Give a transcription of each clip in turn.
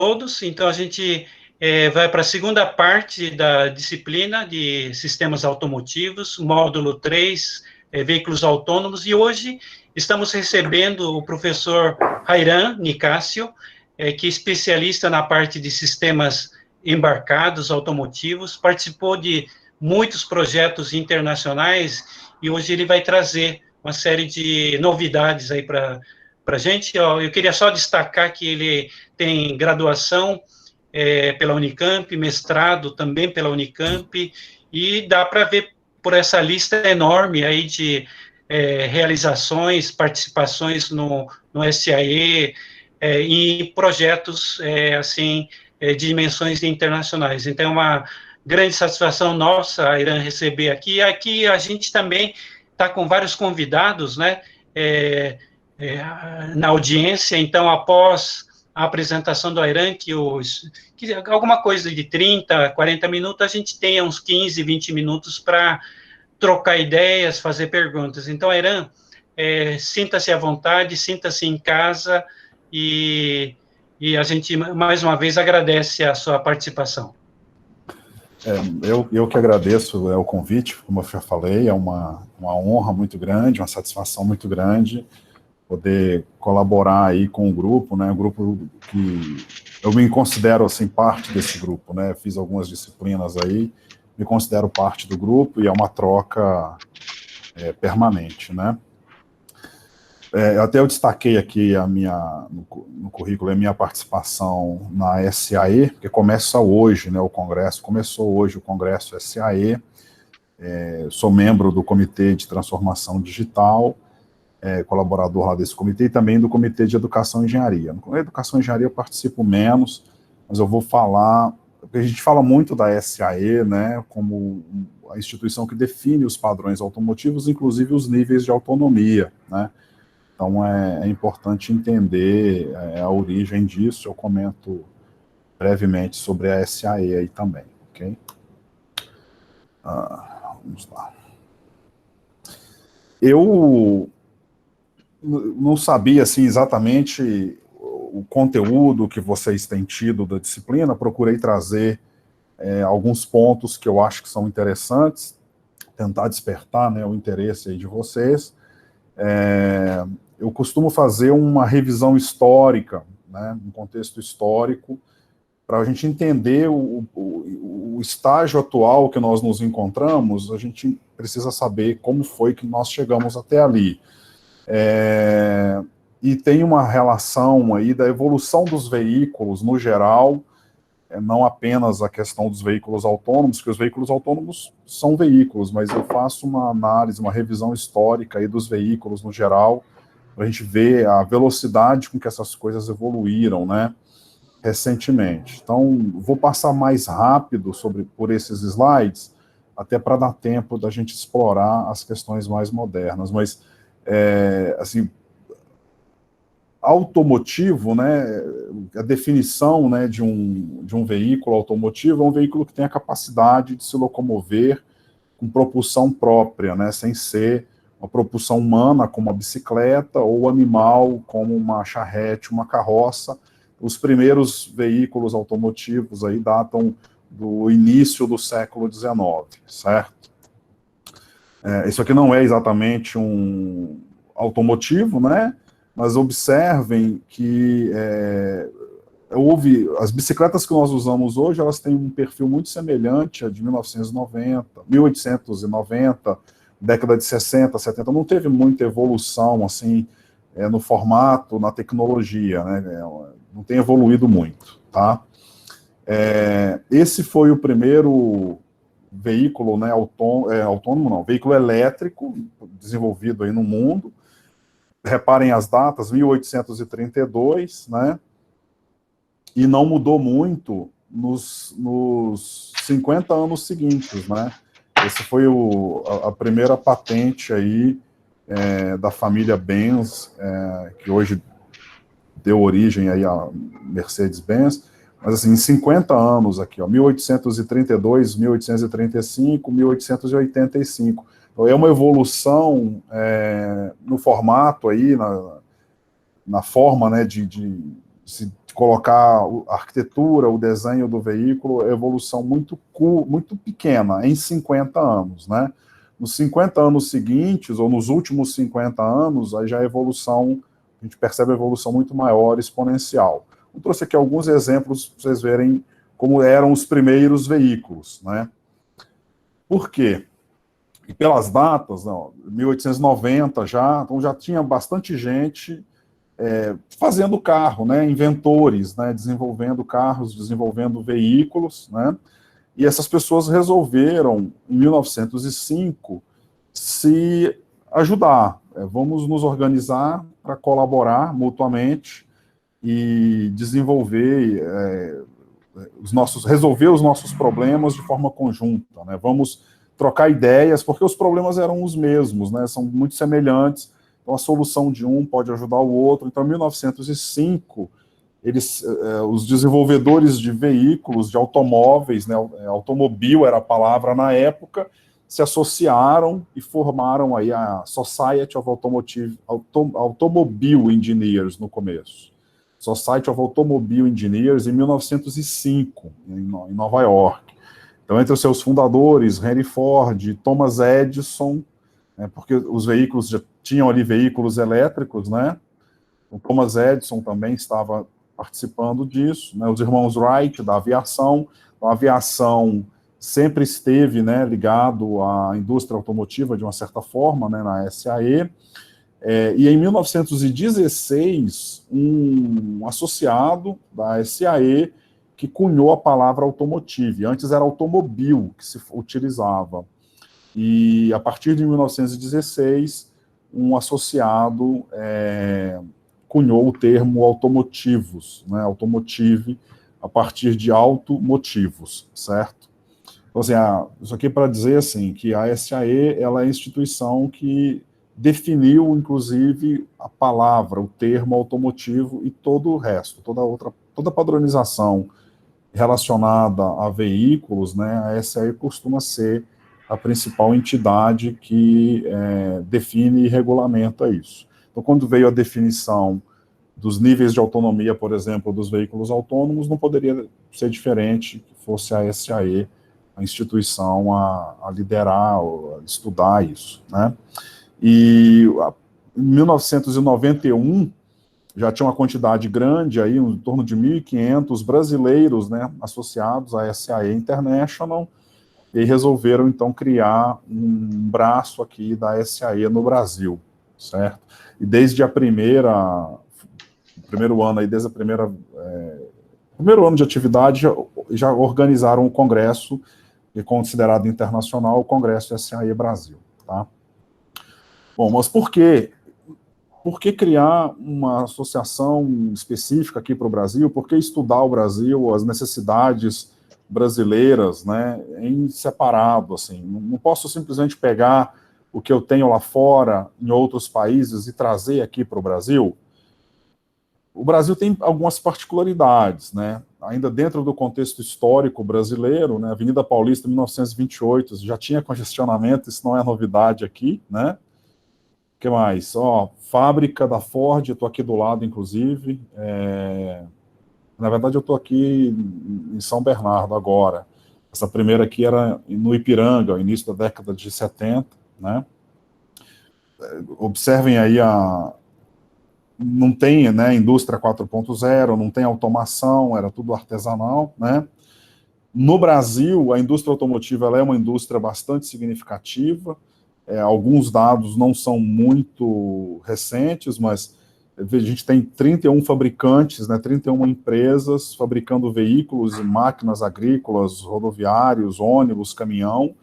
todos. Então, a gente vai para a segunda parte da disciplina de sistemas automotivos, módulo 3, veículos autônomos, e hoje estamos recebendo o professor Rairan Nicásio, que é especialista na parte de sistemas embarcados automotivos, participou de muitos projetos internacionais, e hoje ele vai trazer uma série de novidades aí para a gente. Ó, eu queria só destacar que ele tem graduação pela Unicamp, mestrado também pela Unicamp, e dá para ver por essa lista enorme aí de realizações, participações no SAE, em projetos, assim, de dimensões internacionais. Então, é uma grande satisfação nossa, Airan, receber aqui. E aqui a gente também está com vários convidados, né, na audiência. Então, após a apresentação do Airan, que alguma coisa de 30, 40 minutos, a gente tenha uns 15, 20 minutos para trocar ideias, fazer perguntas. Então, Airan, sinta-se à vontade, sinta-se em casa, e a gente, mais uma vez, agradece a sua participação. Eu que agradeço o convite, como eu já falei, é uma honra muito grande, uma satisfação muito grande poder colaborar aí com o grupo, né, um grupo que eu me considero, assim, parte desse grupo, né, fiz algumas disciplinas aí, me considero parte do grupo, e é uma troca permanente, né. Até eu destaquei aqui no currículo a minha participação na SAE, porque começa hoje, né, o Congresso, começou hoje o Congresso SAE, sou membro do Comitê de Transformação Digital, colaborador lá desse comitê, e também do Comitê de Educação e Engenharia. No Educação e Engenharia eu participo menos, mas eu vou falar, porque a gente fala muito da SAE, né, como a instituição que define os padrões automotivos, inclusive os níveis de autonomia, né. Então, é importante entender a origem disso. Eu comento brevemente sobre a SAE aí também, ok? Vamos lá. Eu não sabia, assim, exatamente o conteúdo que vocês têm tido da disciplina, procurei trazer alguns pontos que eu acho que são interessantes, tentar despertar, né, o interesse aí de vocês. Eu costumo fazer uma revisão histórica, né, um contexto histórico, para a gente entender o estágio atual que nós nos encontramos. A gente precisa saber como foi que nós chegamos até ali. E tem uma relação aí da evolução dos veículos no geral, não apenas a questão dos veículos autônomos, porque os veículos autônomos são veículos, mas eu faço uma análise, uma revisão histórica aí dos veículos no geral, para a gente ver a velocidade com que essas coisas evoluíram, né, recentemente. Então, vou passar mais rápido por esses slides, até para dar tempo da gente explorar as questões mais modernas, mas, assim, automotivo, né, a definição, né, de um veículo automotivo é um veículo que tem a capacidade de se locomover com propulsão própria, né, sem ser uma propulsão humana, como a bicicleta, ou animal, como uma charrete, uma carroça. Os primeiros veículos automotivos aí datam do início do século XIX, certo? Isso aqui não é exatamente um automotivo, né, mas observem que as bicicletas que nós usamos hoje, elas têm um perfil muito semelhante a de 1990, 1890, década de 60, 70, não teve muita evolução, assim, no formato, na tecnologia, né, não tem evoluído muito, tá? Esse foi o primeiro veículo, né, autônomo não, veículo elétrico desenvolvido aí no mundo. Reparem as datas, 1832, né, e não mudou muito nos 50 anos seguintes, né. Esse foi a primeira patente aí da família Benz, que hoje deu origem aí a Mercedes-Benz, mas assim, em 50 anos aqui, ó, 1832, 1835, 1885, então é uma evolução no formato aí, na forma, né, de se colocar a arquitetura, o desenho do veículo, evolução muito pequena, em 50 anos, né? Nos 50 anos seguintes, ou nos últimos 50 anos, aí já a evolução, a gente percebe a evolução muito maior, exponencial. Eu trouxe aqui alguns exemplos para vocês verem como eram os primeiros veículos, né? Por quê? E pelas datas, não, 1890 já, então já tinha bastante gente fazendo carro, né, inventores, né, desenvolvendo carros, desenvolvendo veículos, né, e essas pessoas resolveram, em 1905, se ajudar. Vamos nos organizar para colaborar mutuamente e desenvolver resolver os nossos problemas de forma conjunta, né, vamos trocar ideias, porque os problemas eram os mesmos, né, são muito semelhantes. Então, a solução de um pode ajudar o outro. Então, em 1905, os desenvolvedores de veículos, de automóveis, né, automobil era a palavra na época, se associaram e formaram aí a Society of Automobile Engineers no começo. Society of Automobile Engineers em 1905, em Nova York. Então, entre os seus fundadores, Henry Ford, Thomas Edison, porque os veículos já tinham ali veículos elétricos, né? O Thomas Edison também estava participando disso, né? Os irmãos Wright, da aviação. A aviação sempre esteve, né, ligado à indústria automotiva, de uma certa forma, né, na SAE. E em 1916, um associado da SAE que cunhou a palavra automotive. Antes era automobil que se utilizava. E a partir de 1916, um associado cunhou o termo automotivos, né, automotive, a partir de automotivos, certo? Então, assim, isso aqui é para dizer assim, que a SAE ela é a instituição que definiu, inclusive, a palavra, o termo automotivo e todo o resto, toda a padronização relacionada a veículos, né, a SAE costuma ser a principal entidade que define e regulamenta isso. Então, quando veio a definição dos níveis de autonomia, por exemplo, dos veículos autônomos, não poderia ser diferente que fosse a SAE, a instituição a liderar, a estudar isso, né? E em 1991, já tinha uma quantidade grande, aí, em torno de 1.500 brasileiros, né, associados à SAE International, e resolveram, então, criar um braço aqui da SAE no Brasil, certo? E desde primeiro ano ano de atividade, já organizaram o congresso, que é considerado internacional, o Congresso SAE Brasil, tá? Bom, mas por quê? Por que criar uma associação específica aqui para o Brasil? Por que estudar o Brasil, as necessidades brasileiras, né, em separado, assim? Não posso simplesmente pegar o que eu tenho lá fora, em outros países, e trazer aqui para o Brasil. O Brasil tem algumas particularidades, né? Ainda dentro do contexto histórico brasileiro, né, a Avenida Paulista, 1928, já tinha congestionamento, isso não é novidade aqui, né? O que mais? Fábrica da Ford, eu estou aqui do lado, inclusive. Na verdade, eu estou aqui em São Bernardo agora. Essa primeira aqui era no Ipiranga, no início da década de 70, né? Observem aí não tem, né, indústria 4.0, não tem automação, era tudo artesanal, né? No Brasil, a indústria automotiva ela é uma indústria bastante significativa. Alguns dados não são muito recentes, mas a gente tem 31 fabricantes, né, 31 empresas fabricando veículos e máquinas agrícolas, rodoviários, ônibus, caminhão.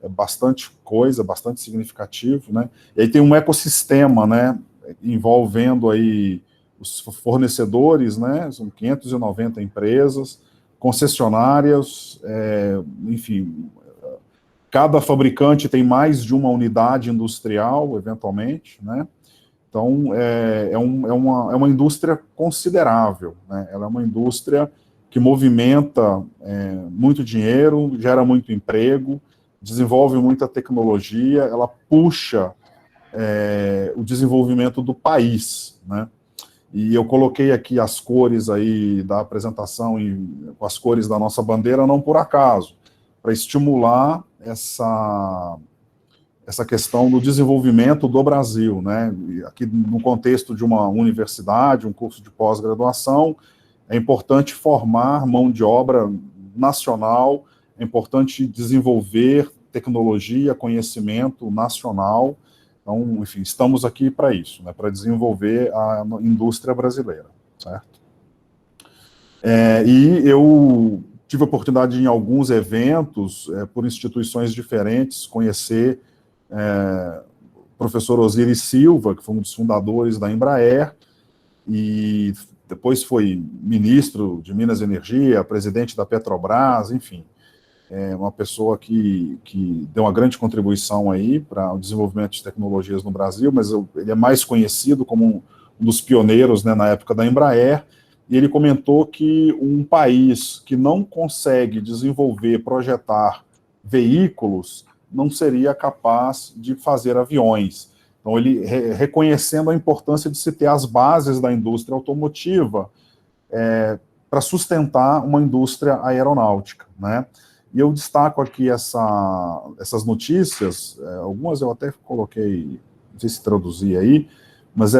É bastante coisa, bastante significativo, né? E aí tem um ecossistema, né, envolvendo aí os fornecedores, né, são 590 empresas, concessionárias, enfim, cada fabricante tem mais de uma unidade industrial, eventualmente, né? Então, é uma indústria considerável, né? Ela é uma indústria que movimenta muito dinheiro, gera muito emprego, desenvolve muita tecnologia, ela puxa o desenvolvimento do país, né? E eu coloquei aqui as cores aí da apresentação, com as cores da nossa bandeira, não por acaso, para estimular essa questão do desenvolvimento do Brasil, né? Aqui no contexto de uma universidade, um curso de pós-graduação, é importante formar mão de obra nacional, é importante desenvolver tecnologia, conhecimento nacional. Então, enfim, estamos aqui para isso, né, para desenvolver a indústria brasileira, certo? E eu tive a oportunidade de, em alguns eventos, por instituições diferentes, conhecer o professor Osiris Silva, que foi um dos fundadores da Embraer, e depois foi ministro de Minas e Energia, presidente da Petrobras, enfim, uma pessoa que deu uma grande contribuição aí para o desenvolvimento de tecnologias no Brasil, mas ele é mais conhecido como um dos pioneiros, né, na época da Embraer, e ele comentou que um país que não consegue desenvolver, projetar veículos, não seria capaz de fazer aviões. Então, ele reconhecendo a importância de se ter as bases da indústria automotiva para sustentar uma indústria aeronáutica, né? E eu destaco aqui essas notícias, algumas eu até coloquei, não sei se traduzi aí, mas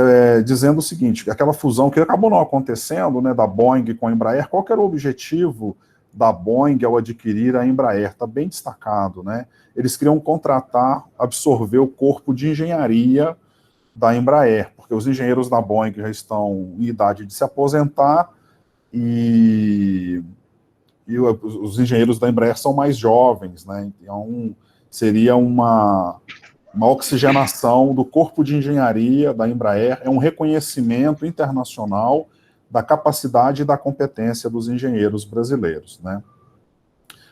dizendo o seguinte, aquela fusão que acabou não acontecendo, né, da Boeing com a Embraer, qual que era o objetivo da Boeing ao adquirir a Embraer? Está bem destacado, né? Eles queriam contratar, absorver o corpo de engenharia da Embraer, porque os engenheiros da Boeing já estão em idade de se aposentar e os engenheiros da Embraer são mais jovens, né? Então, seria uma oxigenação do corpo de engenharia da Embraer, é um reconhecimento internacional da capacidade e da competência dos engenheiros brasileiros, né?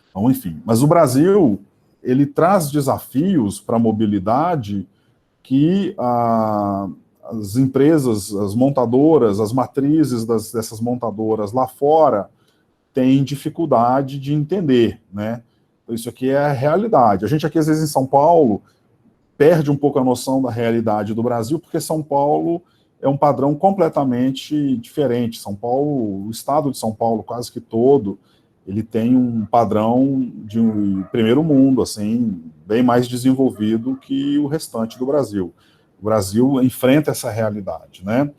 Então, enfim, mas o Brasil, ele traz desafios para a mobilidade que as empresas, as montadoras, as matrizes dessas montadoras lá fora têm dificuldade de entender, né? Isso aqui é a realidade. A gente aqui, às vezes, em São Paulo, perde um pouco a noção da realidade do Brasil, porque São Paulo é um padrão completamente diferente. São Paulo, o estado de São Paulo, quase que todo, ele tem um padrão de primeiro mundo, assim, bem mais desenvolvido que o restante do Brasil. O Brasil enfrenta essa realidade, né?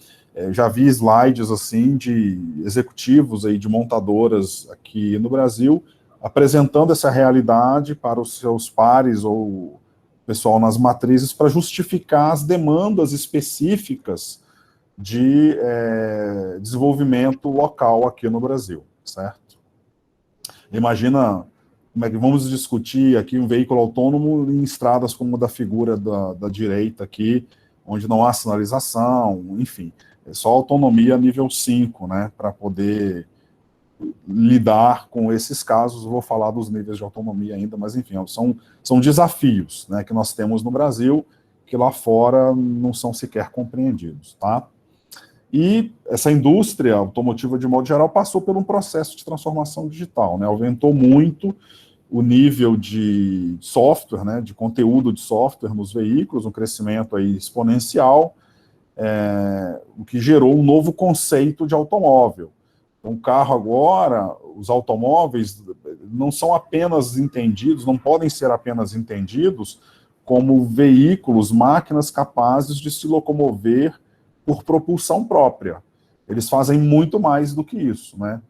Já vi slides, assim, de executivos aí, de montadoras aqui no Brasil, apresentando essa realidade para os seus pares ou pessoal nas matrizes para justificar as demandas específicas de desenvolvimento local aqui no Brasil, certo? Imagina como é que vamos discutir aqui um veículo autônomo em estradas como a da figura da direita aqui, onde não há sinalização, enfim, é só autonomia nível 5, né, para poder lidar com esses casos. Vou falar dos níveis de autonomia ainda, mas enfim, são desafios, né, que nós temos no Brasil, que lá fora não são sequer compreendidos, tá? E essa indústria automotiva, de modo geral, passou por um processo de transformação digital, né, aumentou muito o nível de software, né, de conteúdo de software nos veículos, um crescimento aí exponencial, o que gerou um novo conceito de automóvel. Então, o carro agora, os automóveis não são apenas entendidos, não podem ser apenas entendidos como veículos, máquinas capazes de se locomover por propulsão própria. Eles fazem muito mais do que isso, né?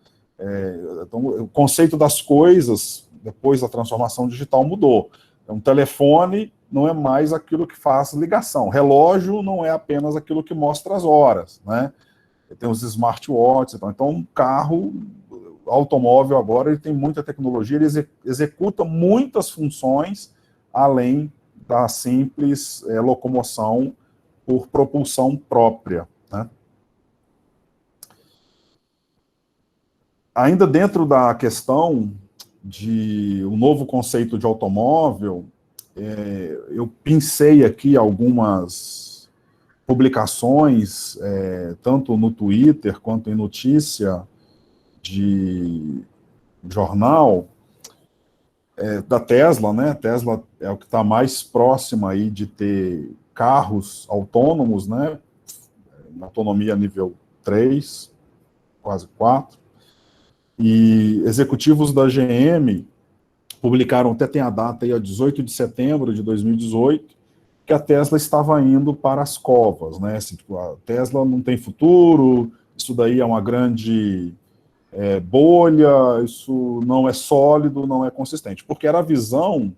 Então, o conceito das coisas, depois da transformação digital, mudou. Então, telefone não é mais aquilo que faz ligação. Relógio não é apenas aquilo que mostra as horas, né? Tem os smartwatches. Então, um carro, automóvel agora, ele tem muita tecnologia, ele executa muitas funções além da simples locomoção por propulsão própria, né? Ainda dentro da questão de um novo conceito de automóvel, eu pensei aqui algumas publicações, tanto no Twitter quanto em notícia de jornal, da Tesla, né? Tesla é o que está mais próximo aí de ter carros autônomos, né? Autonomia nível 3, quase 4, e executivos da GM publicaram, até tem a data aí, a 18 de setembro de 2018, que a Tesla estava indo para as covas, né? Assim, tipo, a Tesla não tem futuro, isso daí é uma grande bolha, isso não é sólido, não é consistente, porque era a visão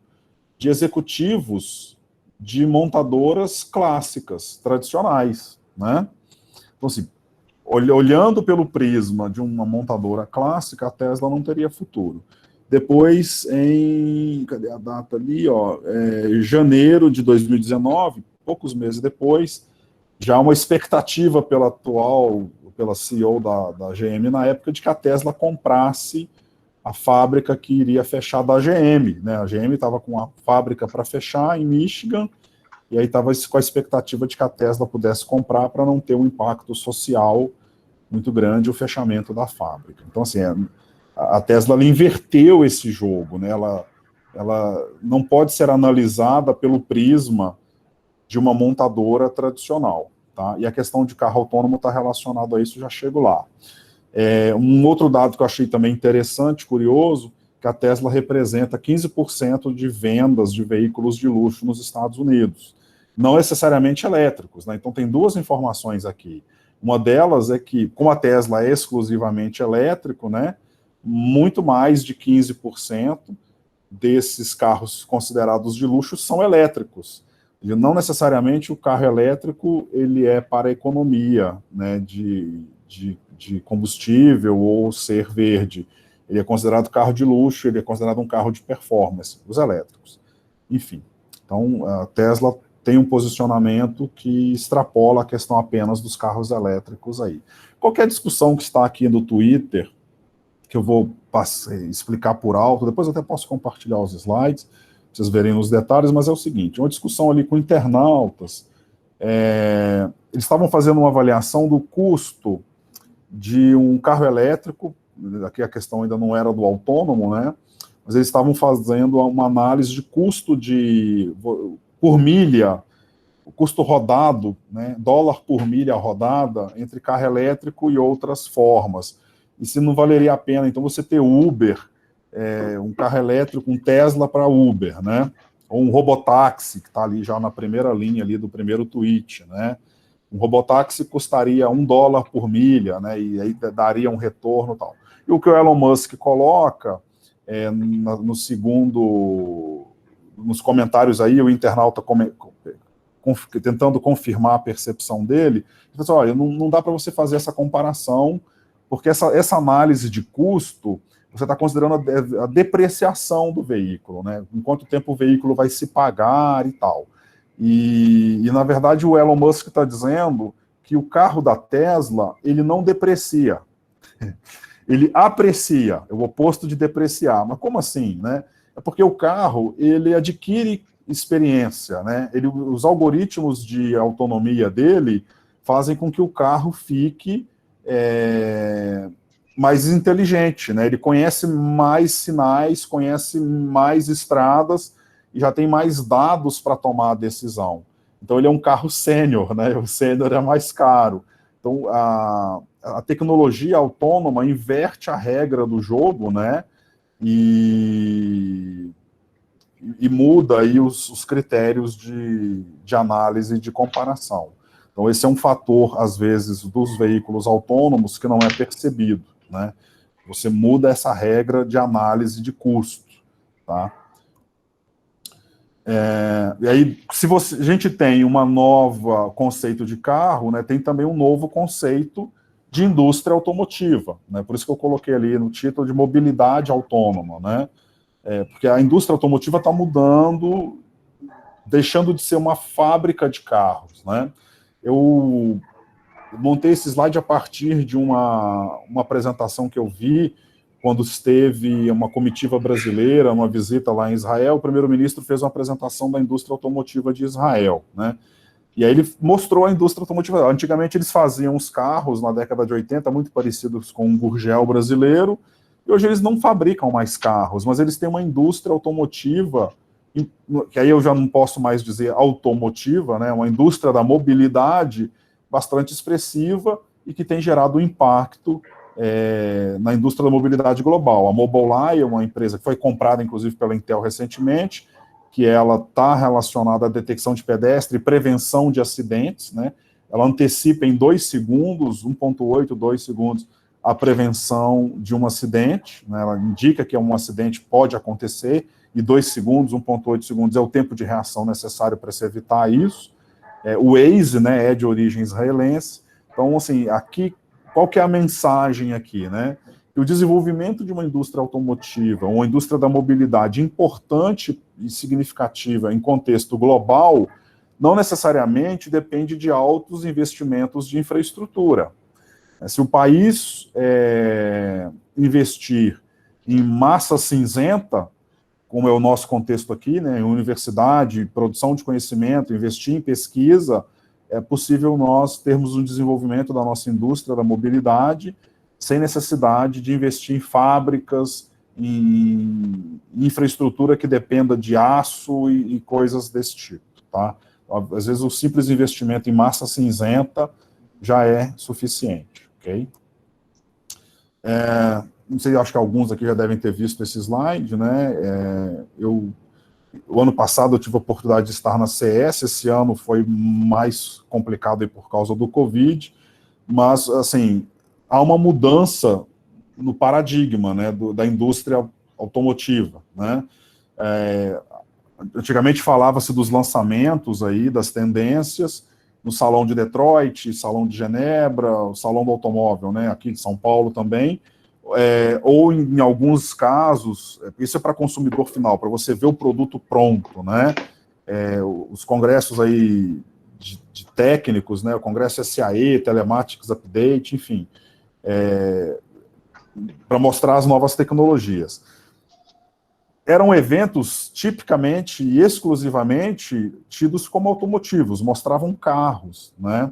de executivos de montadoras clássicas, tradicionais, né? Então, assim, olhando pelo prisma de uma montadora clássica, a Tesla não teria futuro. Depois, cadê a data ali, ó, janeiro de 2019, poucos meses depois, já uma expectativa pela CEO da GM na época, de que a Tesla comprasse a fábrica que iria fechar da GM, né? A GM estava com a fábrica para fechar em Michigan, e aí estava com a expectativa de que a Tesla pudesse comprar para não ter um impacto social muito grande o fechamento da fábrica. Então, assim, a Tesla ela inverteu esse jogo, né? Ela não pode ser analisada pelo prisma de uma montadora tradicional, tá? E a questão de carro autônomo está relacionado a isso, já chego lá. Um outro dado que eu achei também interessante, curioso, que a Tesla representa 15% de vendas de veículos de luxo nos Estados Unidos, não necessariamente elétricos, né? Então tem duas informações aqui. Uma delas é que, como a Tesla é exclusivamente elétrico, né, muito mais de 15% desses carros considerados de luxo são elétricos. E não necessariamente o carro elétrico ele é para a economia, né, de combustível ou ser verde. Ele é considerado carro de luxo, ele é considerado um carro de performance, os elétricos. Enfim, então a Tesla tem um posicionamento que extrapola a questão apenas dos carros elétricos aí. Qualquer discussão que está aqui no Twitter, que eu vou explicar por alto, depois eu até posso compartilhar os slides, pra vocês verem os detalhes, mas é o seguinte, uma discussão ali com internautas, eles estavam fazendo uma avaliação do custo de um carro elétrico, aqui a questão ainda não era do autônomo, né, mas eles estavam fazendo uma análise de custo por milha, o custo rodado, né, dólar por milha rodada, entre carro elétrico e outras formas. E se não valeria a pena, então, você ter Uber, um carro elétrico, um Tesla para Uber, né? Ou um robotáxi, que está ali já na primeira linha ali do primeiro tweet, né? Um robotáxi custaria $1 por milha, né? E aí daria um retorno e tal. E o que o Elon Musk coloca, nos comentários aí, o internauta tentando confirmar a percepção dele, ele falou assim, olha, não dá para você fazer essa comparação, porque essa análise de custo, você está considerando a depreciação do veículo, né? Em quanto tempo o veículo vai se pagar e tal. E na verdade, o Elon Musk está dizendo que o carro da Tesla, ele não deprecia. Ele aprecia, é o oposto de depreciar. Mas como assim, né? É porque o carro, ele adquire experiência, né? Os algoritmos de autonomia dele fazem com que o carro fique mais inteligente, né? Ele conhece mais sinais, conhece mais estradas e já tem mais dados para tomar a decisão. Então ele é um carro sênior, né? O sênior é mais caro. Então a tecnologia autônoma inverte a regra do jogo, né? E muda aí os critérios de análise e de comparação. Então, esse é um fator, às vezes, dos veículos autônomos que não é percebido, né? Você muda essa regra de análise de custo, tá? E aí, se a gente tem um novo conceito de carro, né, tem também um novo conceito de indústria automotiva, né? Por isso que eu coloquei ali no título de mobilidade autônoma, né? Porque a indústria automotiva está mudando, deixando de ser uma fábrica de carros, né? Eu montei esse slide a partir de uma apresentação que eu vi quando esteve uma comitiva brasileira, uma visita lá em Israel. O primeiro-ministro fez uma apresentação da indústria automotiva de Israel, né? E aí ele mostrou a indústria automotiva. Antigamente eles faziam os carros, na década de 80, muito parecidos com um Gurgel brasileiro, e hoje eles não fabricam mais carros, mas eles têm uma indústria automotiva, que aí eu já não posso mais dizer automotiva, né, uma indústria da mobilidade bastante expressiva, e que tem gerado um impacto na indústria da mobilidade global. A Mobileye é uma empresa que foi comprada, inclusive, pela Intel recentemente, que ela está relacionada à detecção de pedestre e prevenção de acidentes, né? Ela antecipa em 2 segundos, 1,8, 2 segundos, a prevenção de um acidente, né? Ela indica que um acidente pode acontecer, e 2 segundos, 1,8 segundos é o tempo de reação necessário para se evitar isso. O Waze, né, é de origem israelense. Então, assim, aqui, qual que é a mensagem aqui, né? O desenvolvimento de uma indústria automotiva, uma indústria da mobilidade importante e significativa em contexto global, não necessariamente depende de altos investimentos de infraestrutura. Se o país investir em massa cinzenta, como é o nosso contexto aqui, né, em universidade, produção de conhecimento, investir em pesquisa, é possível nós termos um desenvolvimento da nossa indústria da mobilidade sem necessidade de investir em fábricas, em infraestrutura que dependa de aço e coisas desse tipo, tá? Às vezes o simples investimento em massa cinzenta já é suficiente, ok? Não sei, acho que alguns aqui já devem ter visto esse slide, né? O ano passado eu tive a oportunidade de estar na CS, esse ano foi mais complicado aí por causa do Covid, mas, assim, há uma mudança no paradigma, né, da indústria automotiva, né? Antigamente falava-se dos lançamentos aí, das tendências, no Salão de Detroit, Salão de Genebra, o Salão do Automóvel, né, aqui de São Paulo também, ou em alguns casos, isso é para consumidor final, para você ver o produto pronto, né? Os congressos aí de técnicos, né? O congresso SAE, Telematics Update, enfim, para mostrar as novas tecnologias. Eram eventos tipicamente e exclusivamente tidos como automotivos, mostravam carros, né?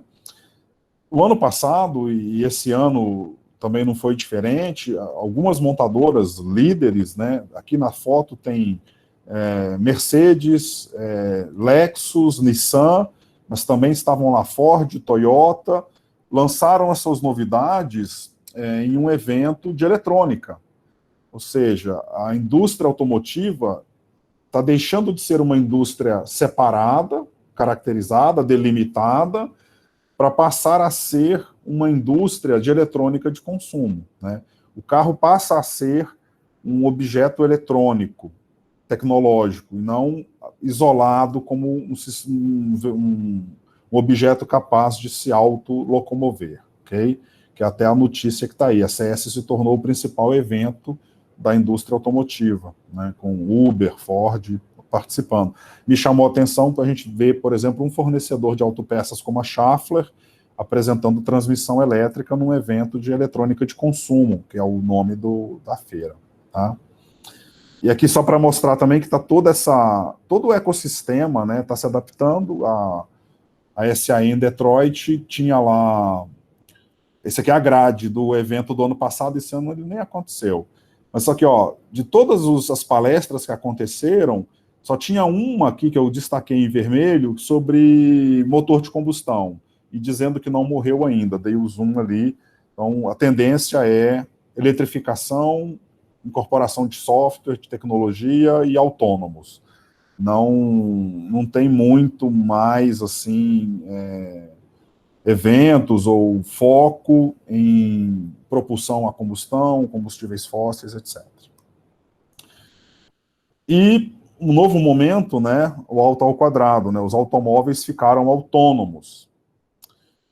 O ano passado e esse ano também não foi diferente, algumas montadoras líderes, né? Aqui na foto tem Mercedes, Lexus, Nissan, mas também estavam lá Ford, Toyota, lançaram essas novidades em um evento de eletrônica. Ou seja, a indústria automotiva está deixando de ser uma indústria separada, caracterizada, delimitada, para passar a ser uma indústria de eletrônica de consumo, né? O carro passa a ser um objeto eletrônico, tecnológico, e não isolado como um objeto capaz de se autolocomover, ok? Que é até a notícia que está aí. A CS se tornou o principal evento da indústria automotiva, né, com Uber, Ford participando. Me chamou a atenção para a gente ver, por exemplo, um fornecedor de autopeças como a Schaeffler apresentando transmissão elétrica num evento de eletrônica de consumo, que é o nome da feira, tá? E aqui só para mostrar também que está todo o ecossistema, né, está se adaptando. A SAE em Detroit tinha lá, esse aqui é a grade do evento do ano passado, esse ano ele nem aconteceu. Mas só que, ó, de todas as palestras que aconteceram, só tinha uma aqui que eu destaquei em vermelho sobre motor de combustão, e dizendo que não morreu ainda, dei o zoom ali. Então, a tendência é eletrificação, incorporação de software, de tecnologia e autônomos. Não tem muito mais, assim, eventos ou foco em propulsão a combustão, combustíveis fósseis, etc. E um novo momento, né, o alto ao quadrado, né, os automóveis ficaram autônomos.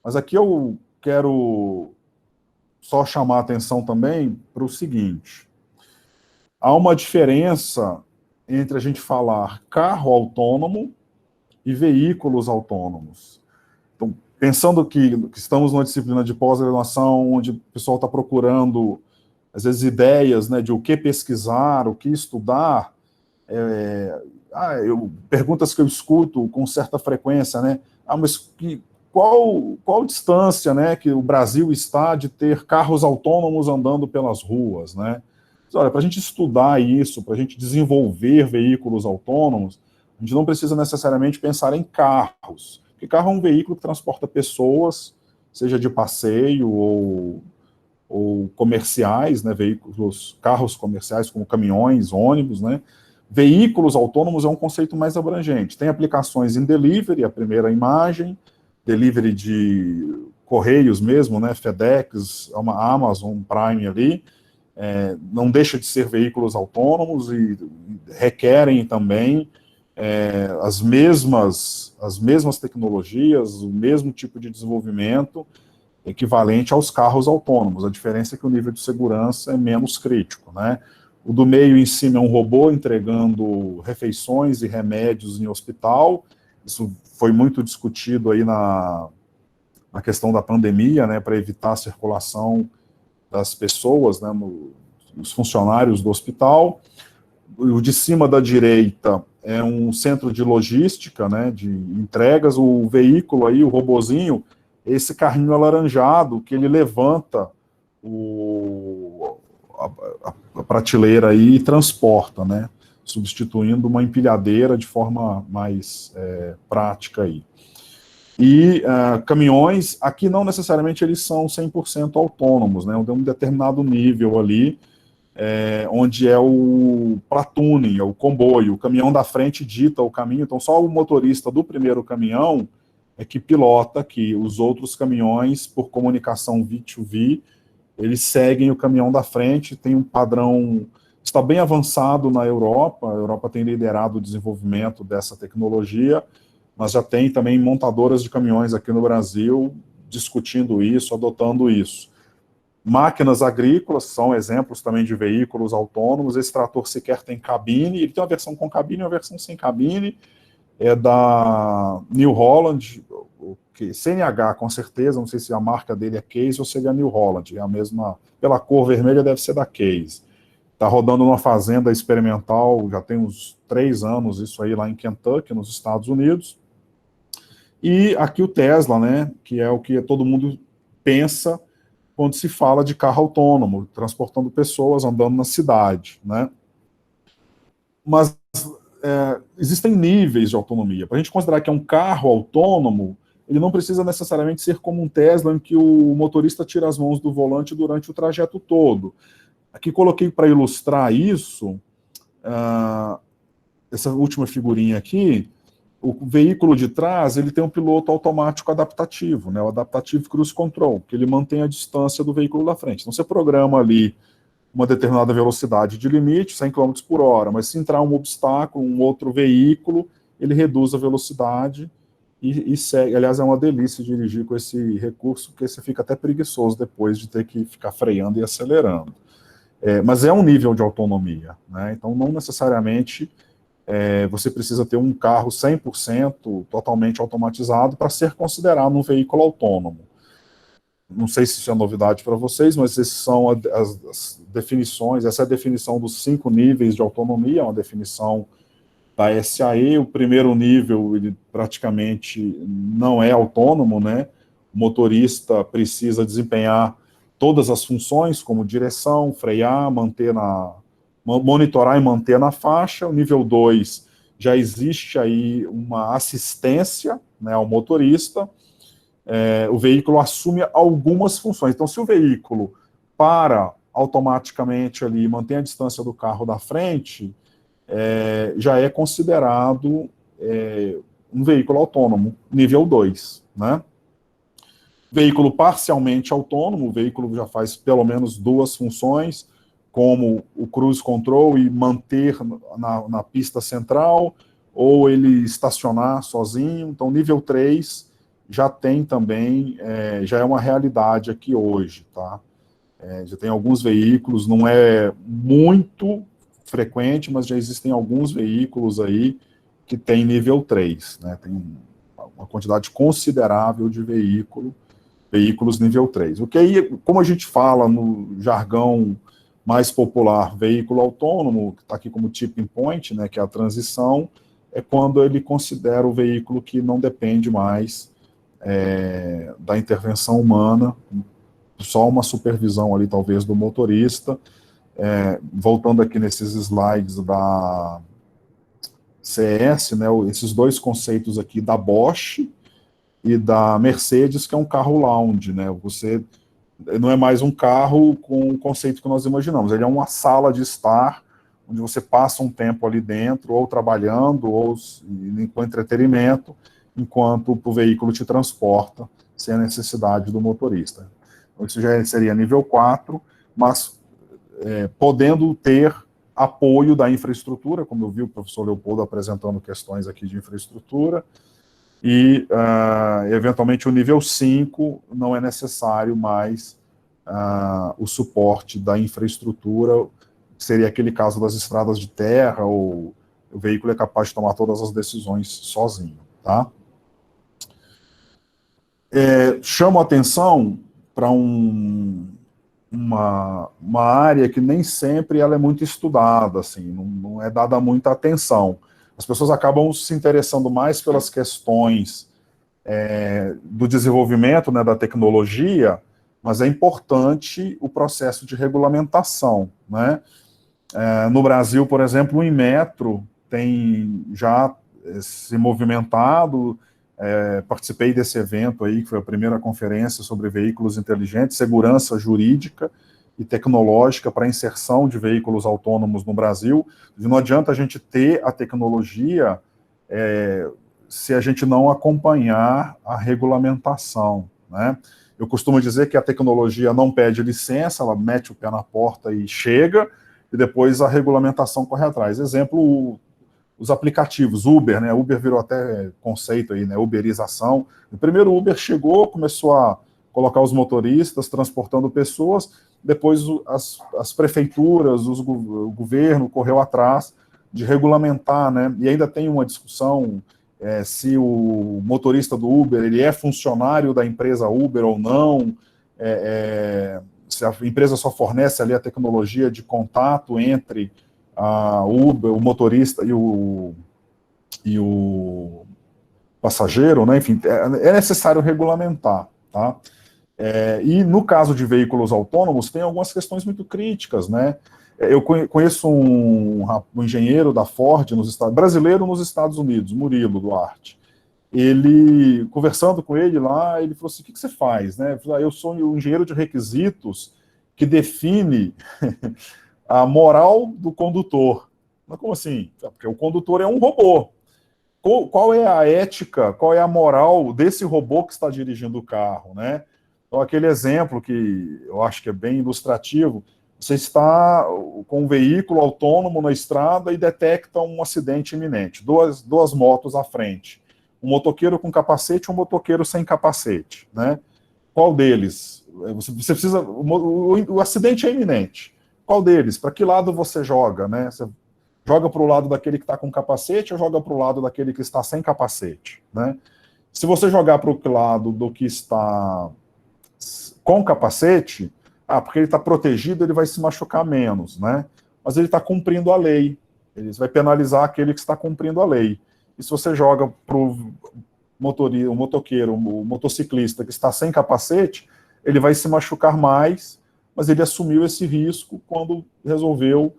Mas aqui eu quero só chamar a atenção também para o seguinte: há uma diferença entre a gente falar carro autônomo e veículos autônomos. Então, pensando que estamos numa disciplina de pós-graduação onde o pessoal está procurando, às vezes, ideias, né, de o que pesquisar, o que estudar, perguntas que eu escuto com certa frequência, né? Mas qual distância, né, que o Brasil está de ter carros autônomos andando pelas ruas, né? Mas, olha, para a gente estudar isso, para a gente desenvolver veículos autônomos, a gente não precisa necessariamente pensar em carros, porque carro é um veículo que transporta pessoas seja de passeio ou comerciais, né, veículos, carros comerciais como caminhões, ônibus, né. Veículos autônomos é um conceito mais abrangente. Tem aplicações em delivery, a primeira imagem, delivery de correios mesmo, né, FedEx, Amazon Prime ali, não deixa de ser veículos autônomos e requerem também as mesmas tecnologias, o mesmo tipo de desenvolvimento equivalente aos carros autônomos. A diferença é que o nível de segurança é menos crítico, né? O do meio em cima é um robô entregando refeições e remédios em hospital. Isso foi muito discutido aí na questão da pandemia, né, para evitar a circulação das pessoas, né, os funcionários do hospital. O de cima da direita é um centro de logística, né, de entregas. O veículo aí, o robozinho, esse carrinho alaranjado que ele levanta a prateleira aí e transporta, né, substituindo uma empilhadeira de forma mais prática aí. E caminhões, aqui não necessariamente eles são 100% autônomos, né, tem um determinado nível ali, onde é o platooning, é o comboio, o caminhão da frente dita o caminho, então só o motorista do primeiro caminhão é que pilota aqui, os outros caminhões, por comunicação V2V, eles seguem o caminhão da frente, tem um padrão, está bem avançado na Europa, a Europa tem liderado o desenvolvimento dessa tecnologia, mas já tem também montadoras de caminhões aqui no Brasil discutindo isso, adotando isso. Máquinas agrícolas são exemplos também de veículos autônomos. Esse trator sequer tem cabine, ele tem uma versão com cabine e uma versão sem cabine, é da New Holland, CNH com certeza, não sei se a marca dele é Case ou se ele é New Holland, é a mesma, pela cor vermelha deve ser da Case. Está rodando numa fazenda experimental, já tem uns 3 anos, isso aí lá em Kentucky, nos Estados Unidos. E aqui o Tesla, né, que é o que todo mundo pensa quando se fala de carro autônomo, transportando pessoas, andando na cidade, né? Mas existem níveis de autonomia. Para a gente considerar que é um carro autônomo, ele não precisa necessariamente ser como um Tesla, em que o motorista tira as mãos do volante durante o trajeto todo. Aqui coloquei para ilustrar isso, essa última figurinha aqui. O veículo de trás, ele tem um piloto automático adaptativo, né, o Adaptive Cruise Control, que ele mantém a distância do veículo da frente. Então, você programa ali uma determinada velocidade de limite, 100 km por hora, mas se entrar um obstáculo, um outro veículo, ele reduz a velocidade e segue. Aliás, é uma delícia dirigir com esse recurso, porque você fica até preguiçoso depois de ter que ficar freando e acelerando. Mas é um nível de autonomia, né? Então, não necessariamente você precisa ter um carro 100% totalmente automatizado para ser considerado um veículo autônomo. Não sei se isso é novidade para vocês, mas essas são as definições, essa é a definição dos 5 níveis de autonomia, é uma definição da SAE. O primeiro nível, ele praticamente não é autônomo, né? O motorista precisa desempenhar todas as funções, como direção, frear, monitorar e manter na faixa. O nível 2, já existe aí uma assistência, né, ao motorista. O veículo assume algumas funções. Então, se o veículo para automaticamente ali, mantém a distância do carro da frente, já é considerado um veículo autônomo, nível 2, né? Veículo parcialmente autônomo, o veículo já faz pelo menos 2 funções, como o cruise control e manter na pista central, ou ele estacionar sozinho. Então, nível 3 já tem também, já é uma realidade aqui hoje, tá? Já tem alguns veículos, não é muito frequente, mas já existem alguns veículos aí que tem nível 3, né? Tem uma quantidade considerável de veículos nível 3. O que aí, como a gente fala no jargão mais popular, veículo autônomo, que está aqui como tipping point, né, que é a transição, é quando ele considera o veículo que não depende mais da intervenção humana, só uma supervisão ali, talvez, do motorista. Voltando aqui nesses slides da CES, né, esses 2 conceitos aqui da Bosch, e da Mercedes, que é um carro lounge, né? Você não é mais um carro com o conceito que nós imaginamos, ele é uma sala de estar, onde você passa um tempo ali dentro, ou trabalhando, ou com entretenimento, enquanto o veículo te transporta, sem a necessidade do motorista. Então, isso já seria nível 4, mas podendo ter apoio da infraestrutura, como eu vi o professor Leopoldo apresentando questões aqui de infraestrutura, e, eventualmente, o nível 5 não é necessário mais o suporte da infraestrutura, seria aquele caso das estradas de terra, ou o veículo é capaz de tomar todas as decisões sozinho, tá? Chamo a atenção para uma área que nem sempre ela é muito estudada, assim, não é dada muita atenção. As pessoas acabam se interessando mais pelas questões do desenvolvimento, né, da tecnologia, mas é importante o processo de regulamentação, né? No Brasil, por exemplo, o Inmetro tem já se movimentado, participei desse evento aí, que foi a primeira conferência sobre veículos inteligentes, segurança jurídica e tecnológica para a inserção de veículos autônomos no Brasil. Não adianta a gente ter a tecnologia se a gente não acompanhar a regulamentação, né? Eu costumo dizer que a tecnologia não pede licença, ela mete o pé na porta e chega, e depois a regulamentação corre atrás. Exemplo, os aplicativos, Uber, né? Uber virou até conceito aí, né? Uberização. O primeiro Uber chegou, começou a colocar os motoristas transportando pessoas, depois as prefeituras, o governo correu atrás de regulamentar, né? E ainda tem uma discussão se o motorista do Uber ele é funcionário da empresa Uber ou não, se a empresa só fornece ali a tecnologia de contato entre Uber, o motorista e o passageiro, né? Enfim, é necessário regulamentar, tá? E no caso de veículos autônomos, tem algumas questões muito críticas, né? Eu conheço um engenheiro da Ford, brasileiro nos Estados Unidos, Murilo Duarte. Ele, conversando com ele lá, ele falou assim, o que você faz, né? Eu sou um engenheiro de requisitos que define a moral do condutor. Mas como assim? Porque o condutor é um robô. Qual é a ética, qual é a moral desse robô que está dirigindo o carro, né? Então, aquele exemplo que eu acho que é bem ilustrativo, você está com um veículo autônomo na estrada e detecta um acidente iminente, duas motos à frente, um motoqueiro com capacete e um motoqueiro sem capacete, né? Qual deles? Você precisa... O acidente é iminente. Qual deles? Para que lado você joga, né? Você joga para o lado daquele que está com capacete ou joga para o lado daquele que está sem capacete, né? Se você jogar para o lado do que está com capacete, porque ele está protegido, ele vai se machucar menos, né? Mas ele está cumprindo a lei. Ele vai penalizar aquele que está cumprindo a lei. E se você joga para o motoqueiro, o motociclista que está sem capacete, ele vai se machucar mais, mas ele assumiu esse risco quando resolveu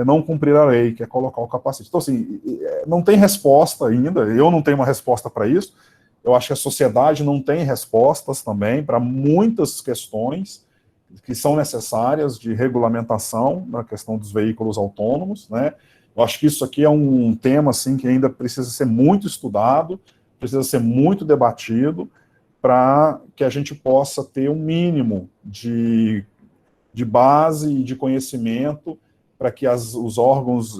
não cumprir a lei, que é colocar o capacete. Então, assim, não tem resposta ainda, eu não tenho uma resposta para isso, eu acho que a sociedade não tem respostas também para muitas questões que são necessárias de regulamentação na questão dos veículos autônomos, né? Eu acho que isso aqui é um tema, assim, que ainda precisa ser muito estudado, precisa ser muito debatido, para que a gente possa ter um mínimo de base e de conhecimento para que os órgãos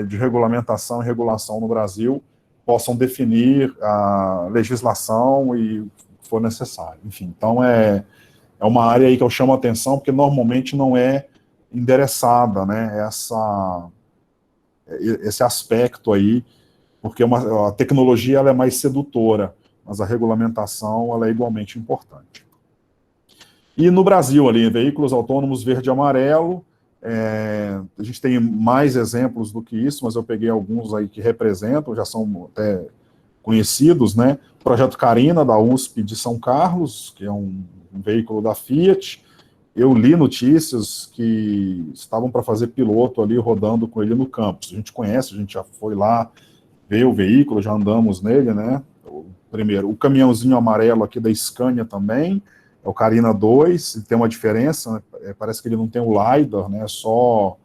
de regulamentação e regulação no Brasil possam definir a legislação e o que for necessário. Enfim, então é uma área aí que eu chamo a atenção, porque normalmente não é endereçada, né, esse aspecto aí, porque a tecnologia ela é mais sedutora, mas a regulamentação ela é igualmente importante. E no Brasil, ali, veículos autônomos verde e amarelo, a gente tem mais exemplos do que isso, mas eu peguei alguns aí que representam, já são até conhecidos, né? O projeto Carina, da USP de São Carlos, que é um veículo da Fiat. Eu li notícias que estavam para fazer piloto ali, rodando com ele no campus. A gente conhece, a gente já foi lá ver o veículo, já andamos nele, né? primeiro. O caminhãozinho amarelo aqui da Scania também, é o Carina 2, tem uma diferença, né? Parece que ele não tem o LiDAR, né? Só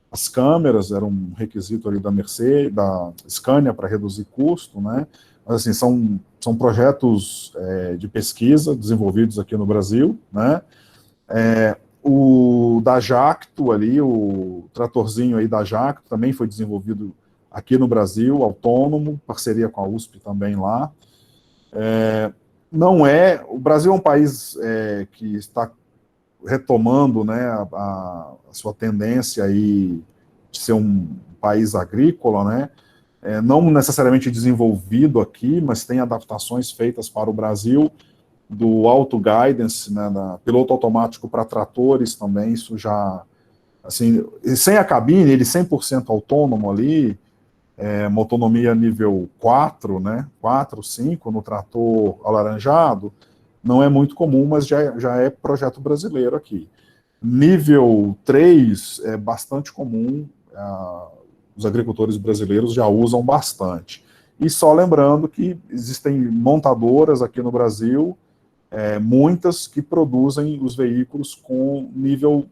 as câmeras, era um requisito ali da Mercedes, da Scania para reduzir custo, né? Mas, assim, são projetos de pesquisa desenvolvidos aqui no Brasil, né? O da Jacto ali, o tratorzinho aí da Jacto também foi desenvolvido aqui no Brasil, autônomo, parceria com a USP também lá. O Brasil é um país que está retomando, né, a sua tendência aí de ser um país agrícola, né, não necessariamente desenvolvido aqui, mas tem adaptações feitas para o Brasil, do auto-guidance, né, piloto automático para tratores também, isso já, assim, sem a cabine, ele 100% autônomo ali, uma autonomia nível 4, né, 4, 5 no trator alaranjado, não é muito comum, mas já é projeto brasileiro aqui. Nível 3 é bastante comum, os agricultores brasileiros já usam bastante. E só lembrando que existem montadoras aqui no Brasil, muitas que produzem os veículos com nível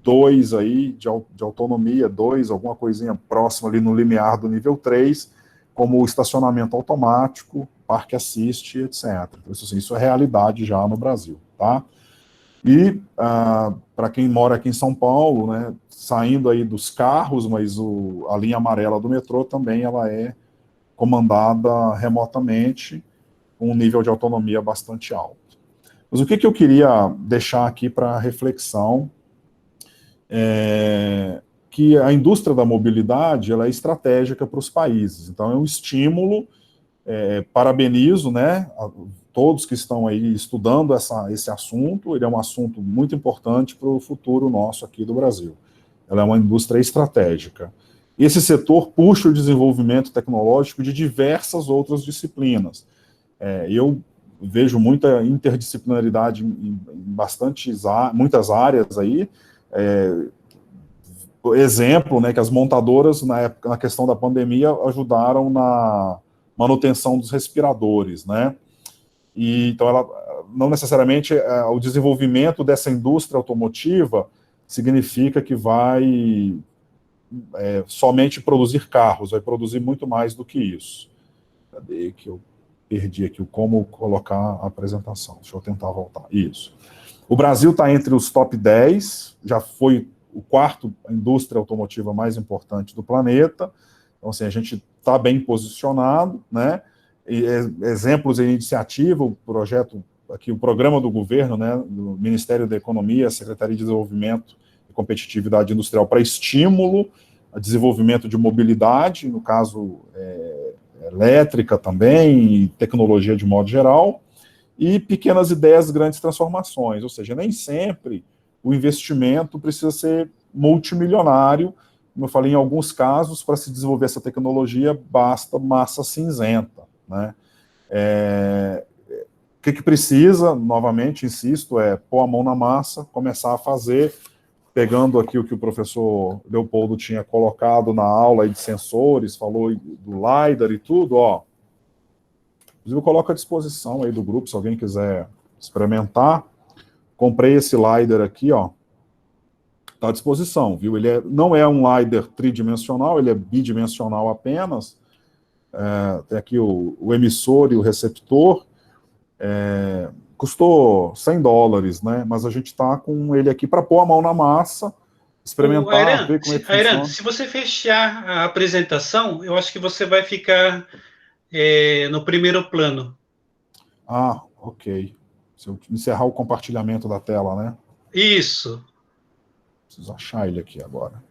2 aí, de autonomia, 2, alguma coisinha próxima ali no limiar do nível 3, como o estacionamento automático, parque assist, etc. Então, isso é realidade já no Brasil, tá? E para quem mora aqui em São Paulo, né, saindo aí dos carros, mas a linha amarela do metrô também ela é comandada remotamente, com um nível de autonomia bastante alto. Mas o que eu queria deixar aqui para reflexão que a indústria da mobilidade ela é estratégica para os países, então é um estímulo, parabenizo, né, todos que estão aí estudando esse assunto, ele é um assunto muito importante para o futuro nosso aqui do Brasil, ela é uma indústria estratégica. Esse setor puxa o desenvolvimento tecnológico de diversas outras disciplinas, eu vejo muita interdisciplinaridade em muitas áreas aí, exemplo, né, que as montadoras, na questão da pandemia, ajudaram na manutenção dos respiradores, né, e então não necessariamente o desenvolvimento dessa indústria automotiva significa que vai somente produzir carros, vai produzir muito mais do que isso. Cadê que eu perdi aqui como colocar a apresentação? Deixa eu tentar voltar. Isso. O Brasil está entre os top 10, já foi o quarto indústria automotiva mais importante do planeta, então assim, a gente está bem posicionado, né? Exemplos de iniciativa, o projeto aqui, o programa do governo, né, do Ministério da Economia, Secretaria de Desenvolvimento e Competitividade Industrial para estímulo a desenvolvimento de mobilidade, no caso elétrica também, e tecnologia de modo geral, e pequenas ideias, grandes transformações, ou seja, nem sempre o investimento precisa ser multimilionário, como eu falei, em alguns casos, para se desenvolver essa tecnologia, basta massa cinzenta, né? O que precisa, novamente, insisto, pôr a mão na massa, começar a fazer, pegando aqui o que o professor Leopoldo tinha colocado na aula aí de sensores, falou do LiDAR e tudo, ó. Inclusive, eu coloco à disposição aí do grupo, se alguém quiser experimentar. Comprei esse LiDAR aqui, ó. Está à disposição, viu? Ele não é um LiDAR tridimensional, ele é bidimensional apenas. Tem aqui o emissor e o receptor. Custou $100, né? Mas a gente está com ele aqui para pôr a mão na massa, experimentar, ver como é que funciona. Se você fechar a apresentação, eu acho que você vai ficar no primeiro plano. Ah, ok. Se eu encerrar o compartilhamento da tela, né? Isso. Preciso achar ele aqui agora.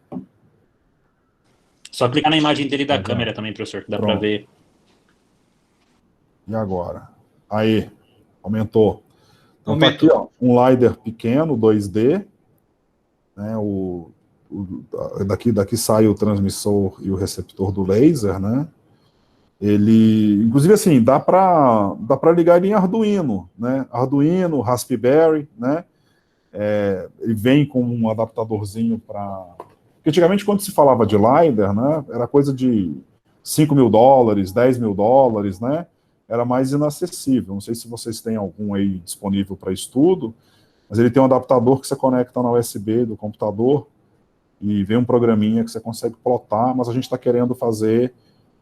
Só clicar na imagem dele da câmera também, professor, que dá para ver. E agora? Aí, aumentou. Então tá aqui, ó, um LiDAR pequeno, 2D, né, daqui sai o transmissor e o receptor do laser, né? Ele, inclusive assim, dá para ligar ele em Arduino, né? Arduino, Raspberry, né? Ele vem com um adaptadorzinho para... Porque antigamente, quando se falava de LiDAR, né, era coisa de $5.000, $10.000, né? era mais inacessível. Não sei se vocês têm algum aí disponível para estudo, mas ele tem um adaptador que você conecta na USB do computador e vem um programinha que você consegue plotar, mas a gente está querendo fazer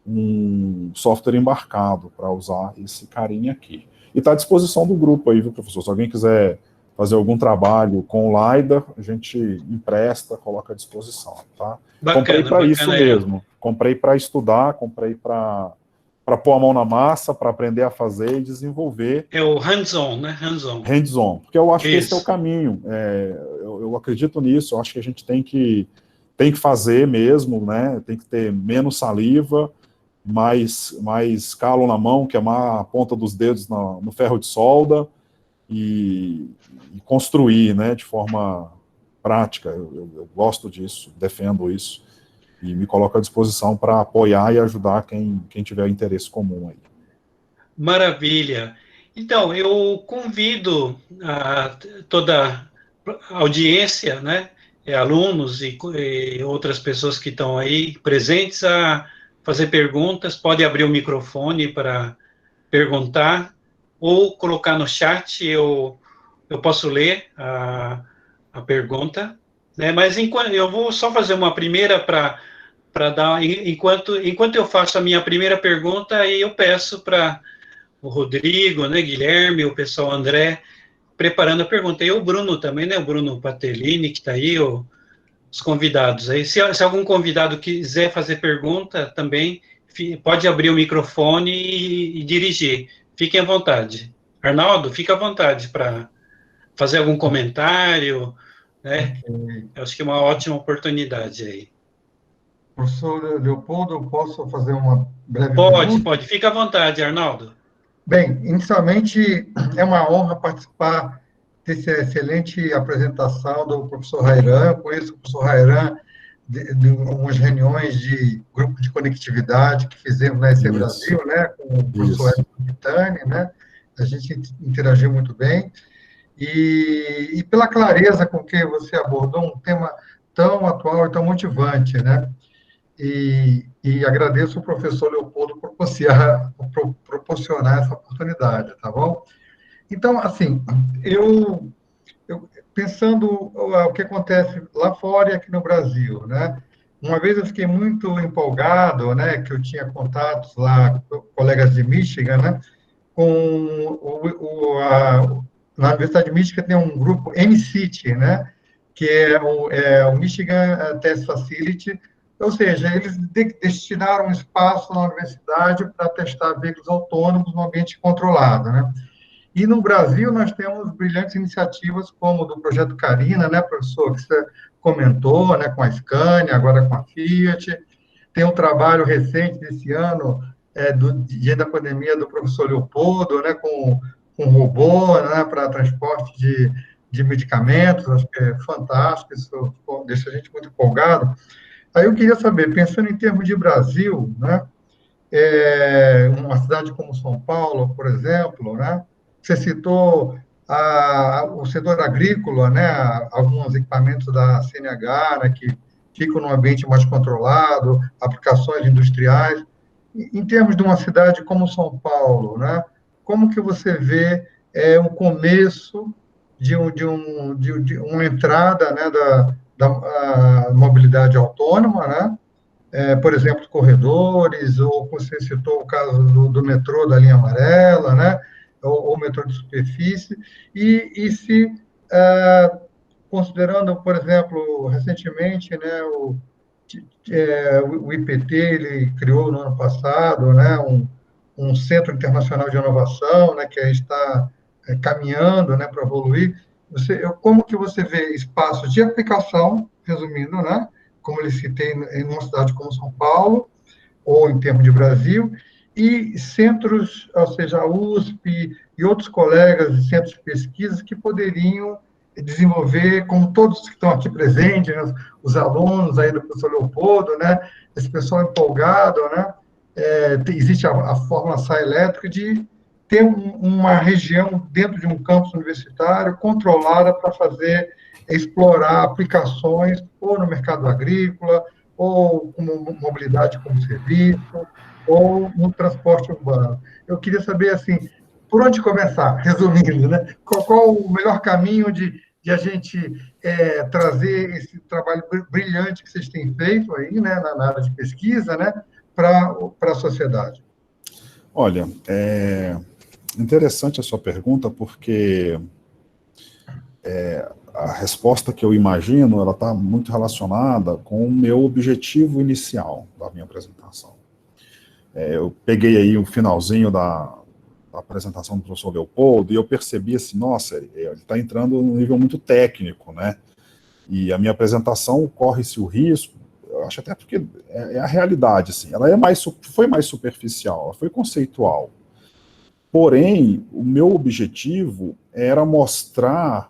um software embarcado para usar esse carinha aqui. E está à disposição do grupo aí, viu, professor? Se alguém quiser fazer algum trabalho com o LiDAR, a gente empresta, coloca à disposição, tá? Bacana, comprei para isso bacana, mesmo. Comprei para estudar, comprei para pôr a mão na massa, para aprender a fazer e desenvolver. É o hands-on, né? Hands-on. Hands-on, porque eu acho que esse é o Isso. caminho. Eu acredito nisso, eu acho que a gente tem que fazer mesmo, né? Tem que ter menos saliva, mais calo na mão, queimar a ponta dos dedos no ferro de solda e construir, né, de forma prática. Eu gosto disso, defendo isso e me coloco à disposição para apoiar e ajudar quem tiver interesse comum aí. Maravilha. Então, eu convido toda a audiência, né, alunos e outras pessoas que estão aí presentes a fazer perguntas. Pode abrir o microfone para perguntar ou colocar no chat, eu posso ler a pergunta, né? Mas eu vou só fazer uma primeira para dar, enquanto eu faço a minha primeira pergunta, aí eu peço para o Rodrigo, né, Guilherme, o pessoal André, preparando a pergunta. E o Bruno também, né, o Bruno Patellini, que está aí, os convidados aí. Se algum convidado quiser fazer pergunta também, pode abrir o microfone e dirigir. Fiquem à vontade. Arnaldo, fica à vontade para fazer algum comentário, né? Eu acho que é uma ótima oportunidade aí. Professor Leopoldo, posso fazer uma breve pergunta? Pode. Fica à vontade, Arnaldo. Bem, inicialmente, é uma honra participar dessa excelente apresentação do professor Rairan. Eu conheço o professor Rairan de umas reuniões de grupo de conectividade que fizemos na EC Brasil, né, com o professor Edson Vitani, né? A gente interagiu muito bem. E pela clareza com que você abordou um tema tão atual e tão motivante, né? E agradeço ao professor Leopoldo por proporcionar essa oportunidade, tá bom? Então, assim, eu pensando o que acontece lá fora e aqui no Brasil, né? Uma vez eu fiquei muito empolgado, né, que eu tinha contatos lá com colegas de Michigan, né, na Universidade de Michigan tem um grupo MCIT, né, que é o Michigan Test Facility, ou seja, eles destinaram um espaço na universidade para testar veículos autônomos no ambiente controlado, né? E no Brasil nós temos brilhantes iniciativas como do Projeto Carina, né, professor, que você comentou, né, com a Scania, agora com a Fiat. Tem um trabalho recente desse ano, do dia da pandemia, do professor Leopoldo, né, com robô, né, para transporte de medicamentos. Acho que é fantástico, isso deixa a gente muito empolgado. Aí eu queria saber, pensando em termos de Brasil, né, uma cidade como São Paulo, por exemplo, né, você citou o setor agrícola, né, alguns equipamentos da CNH, né, que ficam num ambiente mais controlado, aplicações industriais. Em termos de uma cidade como São Paulo, né, como que você vê o começo de uma entrada, né, da mobilidade autônoma, né? Por exemplo, corredores, ou você citou o caso do metrô da linha amarela, né? Ou metrô de superfície, e se, considerando, por exemplo, recentemente, né, o IPT, ele criou no ano passado, né, um Centro Internacional de Inovação, né, que está caminhando, né, para evoluir. Como que você vê espaços de aplicação, resumindo, né, como ele citei em uma cidade como São Paulo, ou em termos de Brasil, e centros, ou seja, a USP e outros colegas de centros de pesquisa que poderiam desenvolver, como todos que estão aqui presentes, né, os alunos aí do professor Leopoldo, né, esse pessoal empolgado, né, existe a fórmula Sci-Elétrica de ter uma região dentro de um campus universitário controlada para explorar aplicações ou no mercado agrícola, ou como mobilidade como serviço, ou no transporte urbano. Eu queria saber, assim, por onde começar, resumindo, né? Qual o melhor caminho de a gente trazer esse trabalho brilhante que vocês têm feito aí, né, na área de pesquisa, né, para a sociedade? Olha, interessante a sua pergunta, porque a resposta que eu imagino, ela está muito relacionada com o meu objetivo inicial da minha apresentação. Eu peguei aí o finalzinho da apresentação do professor Leopoldo e eu percebi assim, nossa, ele está entrando num nível muito técnico, né? E a minha apresentação corre-se o risco, eu acho até porque é a realidade, assim, ela foi mais superficial, ela foi conceitual. Porém, o meu objetivo era mostrar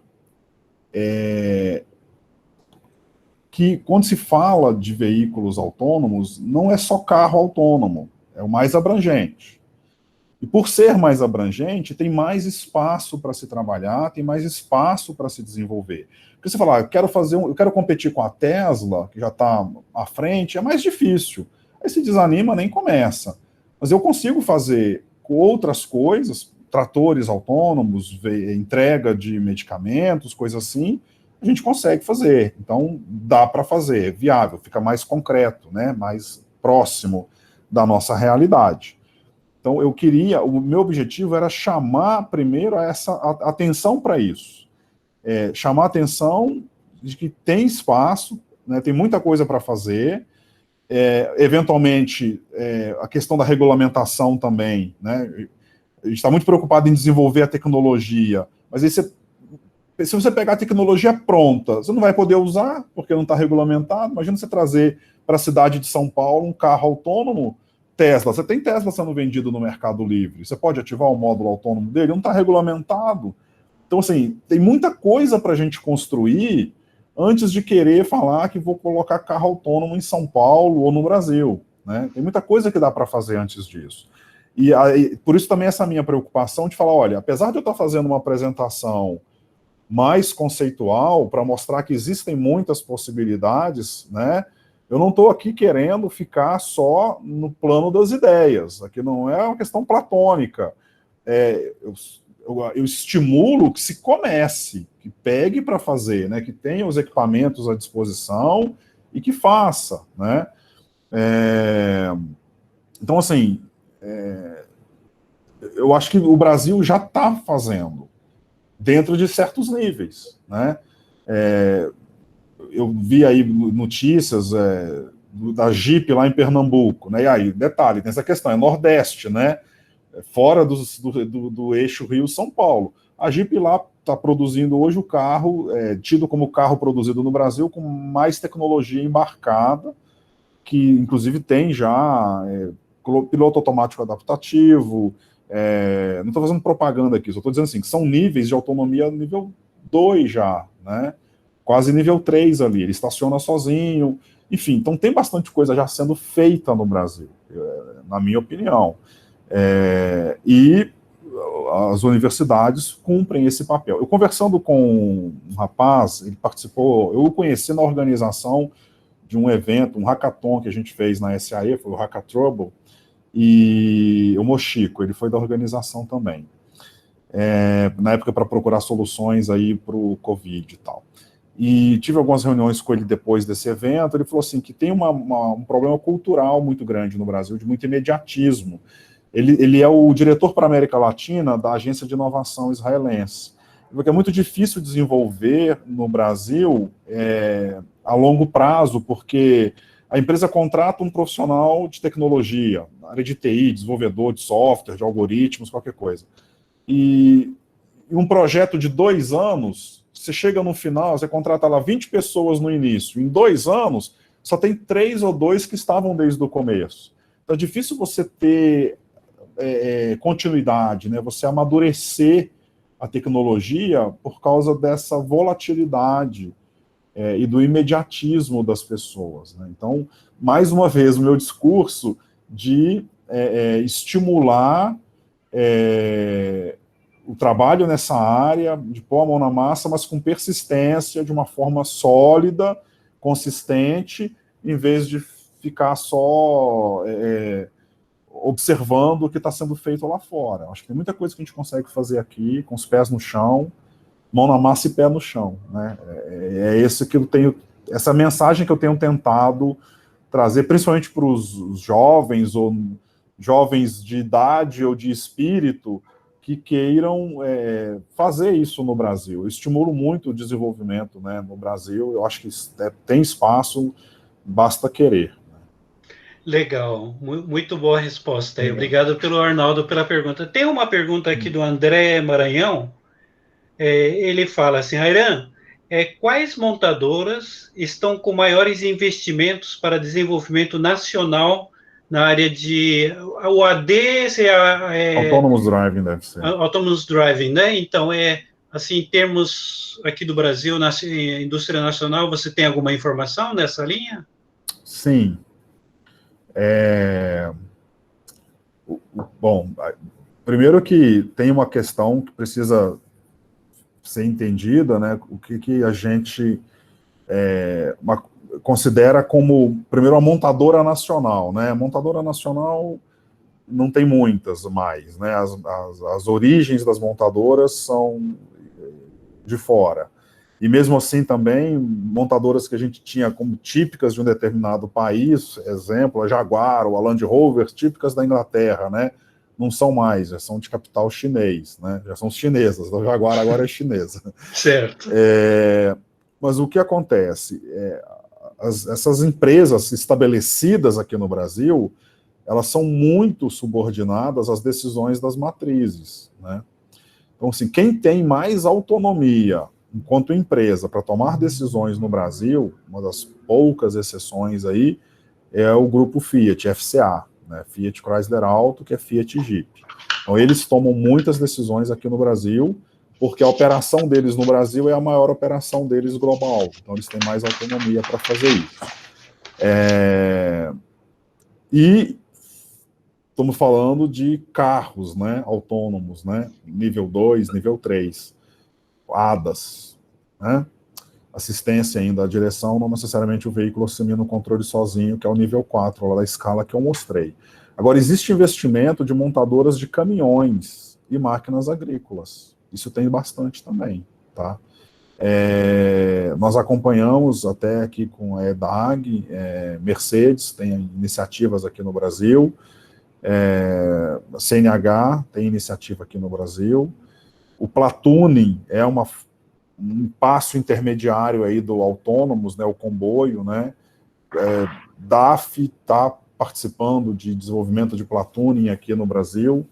que quando se fala de veículos autônomos, não é só carro autônomo, é o mais abrangente. E por ser mais abrangente, tem mais espaço para se trabalhar, tem mais espaço para se desenvolver. Porque você fala, eu quero competir com a Tesla, que já está à frente, é mais difícil. Aí se desanima, nem começa. Mas eu consigo fazer outras coisas, tratores autônomos, entrega de medicamentos, coisas assim, a gente consegue fazer. Então, dá para fazer, viável, fica mais concreto, né, mais próximo da nossa realidade. Então, o meu objetivo era chamar primeiro essa atenção para isso. Chamar a atenção de que tem espaço, né, tem muita coisa para fazer, eventualmente, a questão da regulamentação também, né, a gente está muito preocupado em desenvolver a tecnologia, mas aí se você pegar a tecnologia pronta, você não vai poder usar, porque não está regulamentado. Imagina você trazer para a cidade de São Paulo um carro autônomo, Tesla. Você tem Tesla sendo vendido no Mercado Livre. Você pode ativar o módulo autônomo dele, não está regulamentado. Então, assim, tem muita coisa para a gente construir antes de querer falar que vou colocar carro autônomo em São Paulo ou no Brasil, né? Tem muita coisa que dá para fazer antes disso. E aí, por isso também essa minha preocupação de falar, olha, apesar de eu estar fazendo uma apresentação mais conceitual para mostrar que existem muitas possibilidades, né? Eu não estou aqui querendo ficar só no plano das ideias. Aqui não é uma questão platônica. Eu estimulo que se comece, que pegue para fazer, né? Que tenha os equipamentos à disposição e que faça, né? Então, assim, eu acho que o Brasil já está fazendo, dentro de certos níveis, né? Eu vi aí notícias da Jeep lá em Pernambuco, né? E aí, detalhe, tem essa questão, é Nordeste, né? Fora do eixo Rio-São Paulo. A Jeep lá está produzindo hoje o carro, tido como carro produzido no Brasil, com mais tecnologia embarcada, que inclusive tem já piloto automático adaptativo. Não estou fazendo propaganda aqui, só estou dizendo assim, que são níveis de autonomia nível 2 já, né? Quase nível 3 ali, ele estaciona sozinho, enfim, então tem bastante coisa já sendo feita no Brasil, na minha opinião. E as universidades cumprem esse papel. Eu conversando com um rapaz, ele participou, eu o conheci na organização de um evento, um hackathon que a gente fez na SAE, foi o Hackathrouble, e o Mochico, ele foi da organização também, na época para procurar soluções aí para o Covid e tal. E tive algumas reuniões com ele depois desse evento, ele falou assim, que tem um problema cultural muito grande no Brasil, de muito imediatismo. Ele é o diretor para a América Latina da Agência de Inovação Israelense, porque é muito difícil desenvolver no Brasil a longo prazo, porque a empresa contrata um profissional de tecnologia, na área de TI, desenvolvedor de software, de algoritmos, qualquer coisa. E um projeto de 2 anos, você chega no final, você contrata lá 20 pessoas no início, em 2 anos, só tem 3 ou 2 que estavam desde o começo. Então é difícil você ter continuidade, né? Você amadurecer a tecnologia por causa dessa volatilidade e do imediatismo das pessoas, né? Então, mais uma vez, o meu discurso de estimular o trabalho nessa área, de pôr a mão na massa, mas com persistência, de uma forma sólida, consistente, em vez de ficar só observando o que está sendo feito lá fora. Acho que tem muita coisa que a gente consegue fazer aqui, com os pés no chão, mão na massa e pé no chão, né? Esse que eu tenho, essa mensagem que eu tenho tentado trazer, principalmente para os jovens, ou jovens de idade ou de espírito, que queiram fazer isso no Brasil. Eu estimulo muito o desenvolvimento, né, no Brasil. Eu acho que tem espaço, basta querer. Legal, muito boa resposta. Obrigado pelo Arnaldo pela pergunta. Tem uma pergunta aqui do André Maranhão. Ele fala assim, Rairan, quais montadoras estão com maiores investimentos para desenvolvimento nacional na área de UAD, Autonomous Driving deve ser. Autonomous Driving, né? Então, assim, em termos aqui do Brasil, na indústria nacional, você tem alguma informação nessa linha? Sim. Bom, primeiro que tem uma questão que precisa ser entendida, né? O que a gente considera como, primeiro, a montadora nacional, né? A montadora nacional não tem muitas mais, né? As origens das montadoras são de fora. E mesmo assim também, montadoras que a gente tinha como típicas de um determinado país, exemplo, a Jaguar ou a Land Rover, típicas da Inglaterra, né? Não são mais, já são de capital chinês, né? Já são chinesas, a Jaguar agora é chinesa. Certo. Mas o que acontece? Essas empresas estabelecidas aqui no Brasil, elas são muito subordinadas às decisões das matrizes, né? Então, assim, quem tem mais autonomia enquanto empresa para tomar decisões no Brasil, uma das poucas exceções aí, é o grupo Fiat, FCA, né? Fiat Chrysler Auto, que é Fiat Jeep. Então, eles tomam muitas decisões aqui no Brasil, porque a operação deles no Brasil é a maior operação deles global. Então, eles têm mais autonomia para fazer isso. E estamos falando de carros, né, autônomos, né, nível 2, nível 3, ADAS, né, assistência ainda à direção, não necessariamente o veículo assumindo o controle sozinho, que é o nível 4, lá da escala que eu mostrei. Agora, existe investimento de montadoras de caminhões e máquinas agrícolas. Isso tem bastante também, tá? Nós acompanhamos até aqui com a EDAG, Mercedes tem iniciativas aqui no Brasil, a CNH tem iniciativa aqui no Brasil, o platooning é um passo intermediário aí do autônomos, né, o comboio, né, DAF está participando de desenvolvimento de platooning aqui no Brasil,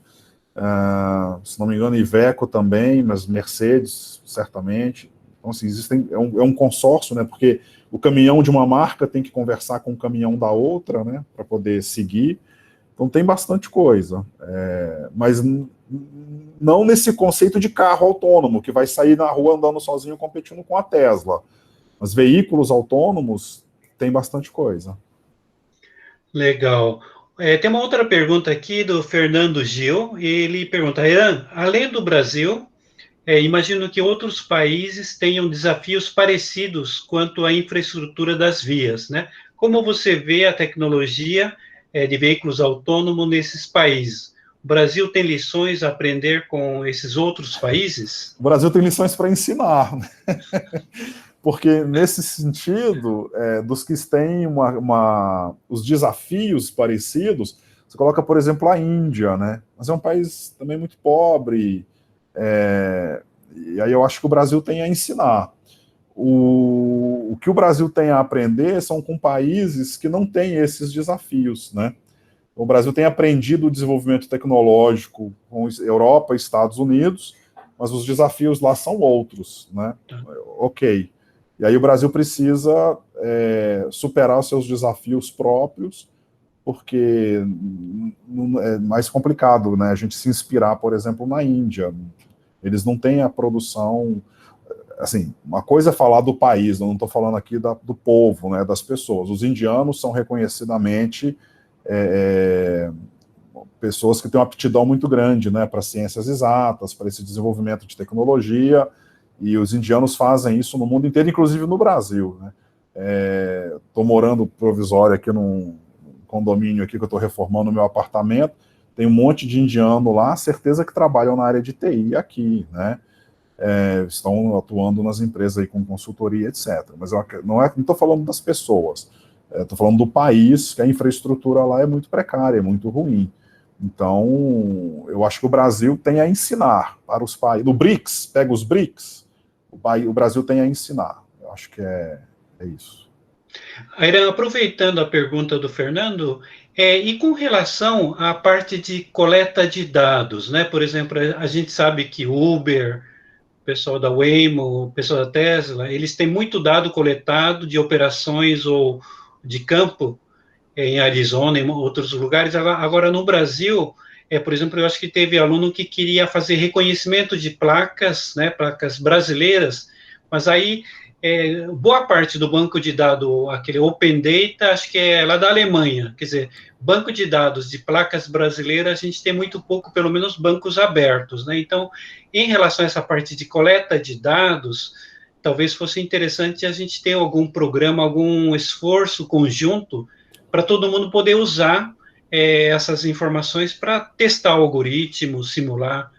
se não me engano, Iveco também, mas Mercedes, certamente. Então, assim, é um consórcio, né, porque o caminhão de uma marca tem que conversar com o caminhão da outra, né, para poder seguir. Então, tem bastante coisa. Mas não nesse conceito de carro autônomo, que vai sair na rua andando sozinho competindo com a Tesla. Mas veículos autônomos, tem bastante coisa. Legal. Tem uma outra pergunta aqui do Fernando Gil, e ele pergunta, Ian, além do Brasil, imagino que outros países tenham desafios parecidos quanto à infraestrutura das vias, né? Como você vê a tecnologia de veículos autônomos nesses países? O Brasil tem lições a aprender com esses outros países? O Brasil tem lições para ensinar, né? Porque, nesse sentido, dos que têm os desafios parecidos, você coloca, por exemplo, a Índia, né? Mas é um país também muito pobre, e aí eu acho que o Brasil tem a ensinar. O que o Brasil tem a aprender são com países que não têm esses desafios, né? O Brasil tem aprendido o desenvolvimento tecnológico com Europa e Estados Unidos, mas os desafios lá são outros, né? Ok. E aí o Brasil precisa superar os seus desafios próprios, porque é mais complicado, né? A gente se inspirar, por exemplo, na Índia. Eles não têm a produção... Assim, uma coisa é falar do país, eu não estou falando aqui do povo, né, das pessoas. Os indianos são reconhecidamente pessoas que têm uma aptidão muito grande, né, para ciências exatas, para esse desenvolvimento de tecnologia, e os indianos fazem isso no mundo inteiro, inclusive no Brasil, né. Estou morando provisório aqui num condomínio aqui que eu estou reformando o meu apartamento, tem um monte de indiano lá, certeza que trabalham na área de TI aqui, né? Estão atuando nas empresas aí com consultoria, etc. Mas não estou falando das pessoas, estou falando do país, que a infraestrutura lá é muito precária, é muito ruim. Então, eu acho que o Brasil tem a ensinar para os países. No BRICS, pega os BRICS, o Brasil tem a ensinar. Eu acho que é isso. Airan, aproveitando a pergunta do Fernando, e com relação à parte de coleta de dados, né? Por exemplo, a gente sabe que Uber, o pessoal da Waymo, o pessoal da Tesla, eles têm muito dado coletado de operações ou de campo em Arizona, em outros lugares. Agora, no Brasil, por exemplo, eu acho que teve aluno que queria fazer reconhecimento de placas, né, placas brasileiras, mas aí boa parte do banco de dados, aquele Open Data, acho que é lá da Alemanha, quer dizer, banco de dados de placas brasileiras, a gente tem muito pouco, pelo menos bancos abertos, né? Então, em relação a essa parte de coleta de dados, talvez fosse interessante a gente ter algum programa, algum esforço conjunto para todo mundo poder usar essas informações para testar o algoritmo, simular.